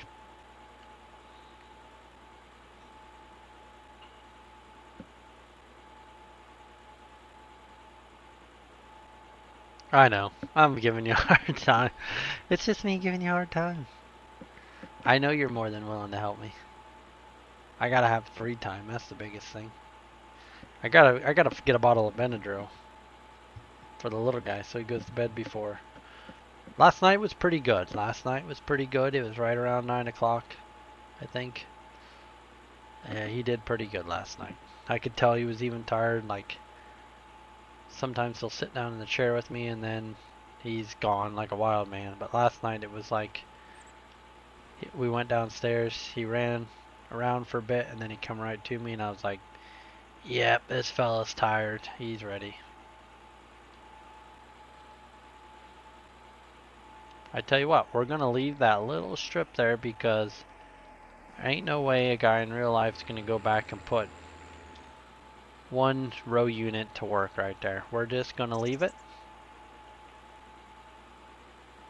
I know. I'm giving you a hard time. It's just me giving you a hard time. I know you're more than willing to help me. I gotta have free time. That's the biggest thing. I gotta get a bottle of Benadryl for the little guy so he goes to bed before. Last night was pretty good. It was right around 9 o'clock, I think. Yeah, he did pretty good last night. I could tell he was even tired. Like, sometimes he'll sit down in the chair with me and then he's gone like a wild man. But last night it was like, we went downstairs, he ran around for a bit, and then he come right to me, and I was like, yep, this fella's tired. He's ready. I tell you what, we're going to leave that little strip there because there ain't no way a guy in real life is going to go back and put one row unit to work right there. We're just going to leave it.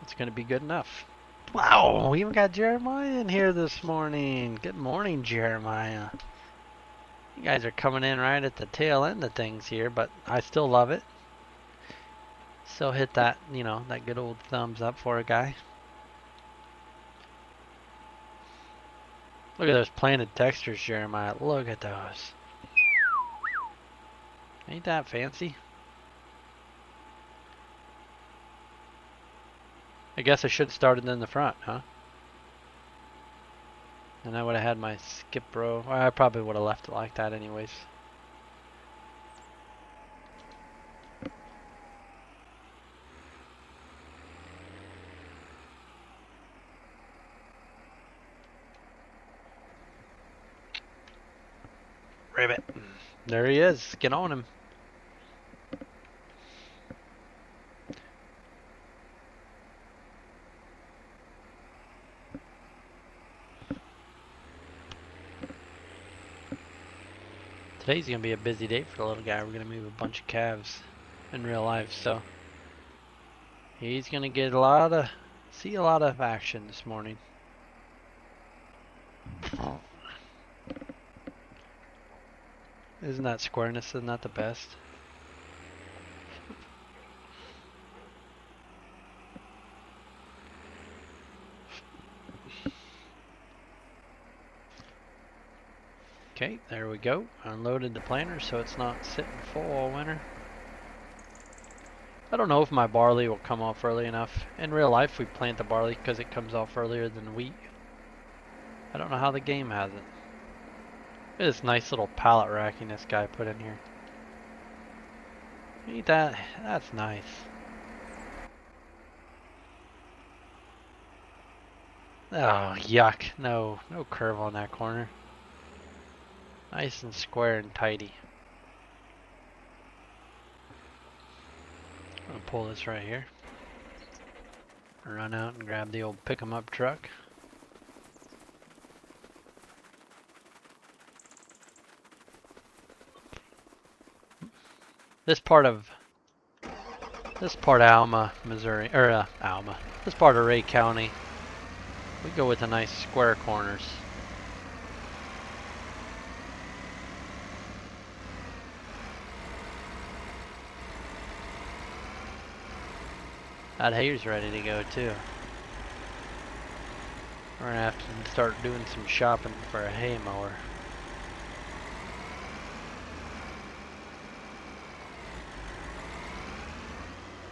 It's going to be good enough. Wow, we even got Jeremiah in here this morning. Good morning, Jeremiah. You guys are coming in right at the tail end of things here, but I still love it. Still hit that, that good old thumbs up for a guy. Look at those planted textures, Jeremiah. Look at those. Ain't that fancy? I guess I should have started in the front, huh? And I would have had my skip row. Well, I probably would have left it like that anyways. Ribbit. There he is. Get on him. Today's going to be a busy day for the little guy. We're going to move a bunch of calves in real life, so he's going to get see a lot of action this morning. Isn't that squareness? Isn't that the best? Okay, there we go. Unloaded the planter so it's not sitting full all winter. I don't know if my barley will come off early enough. In real life, we plant the barley because it comes off earlier than wheat. I don't know how the game has it. Look at this nice little pallet racking this guy put in here. Ain't that's nice. Oh, yuck. No curve on that corner. Nice and square and tidy. I'm gonna pull this right here. Run out and grab the old pick 'em up truck. This part of Alma, Missouri, or Alma. This part of Ray County, we go with the nice square corners. That hay's ready to go too. We're gonna have to start doing some shopping for a hay mower.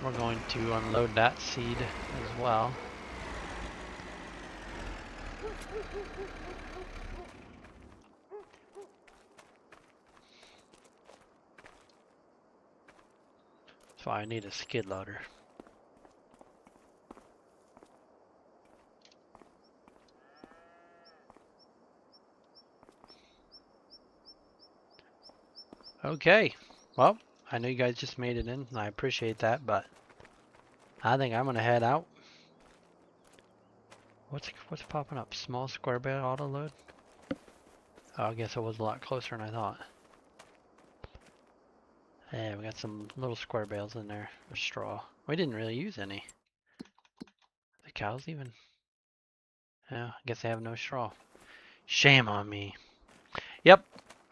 We're going to unload that seed as well. So I need a skid loader. Okay, well, I know you guys just made it in, and I appreciate that, but I think I'm gonna head out. What's popping up? Small square bale auto load? Oh, I guess it was a lot closer than I thought. Yeah, we got some little square bales in there of straw. We didn't really use any. The cows even? Yeah, I guess they have no straw. Shame on me. Yep,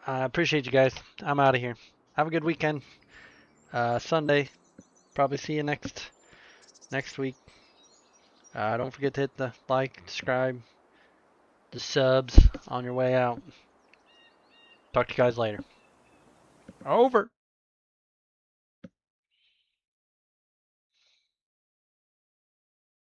I appreciate you guys. I'm out of here. Have a good weekend. Sunday. Probably see you next week. Don't forget to hit the like, subscribe, the subs on your way out. Talk to you guys later. Over.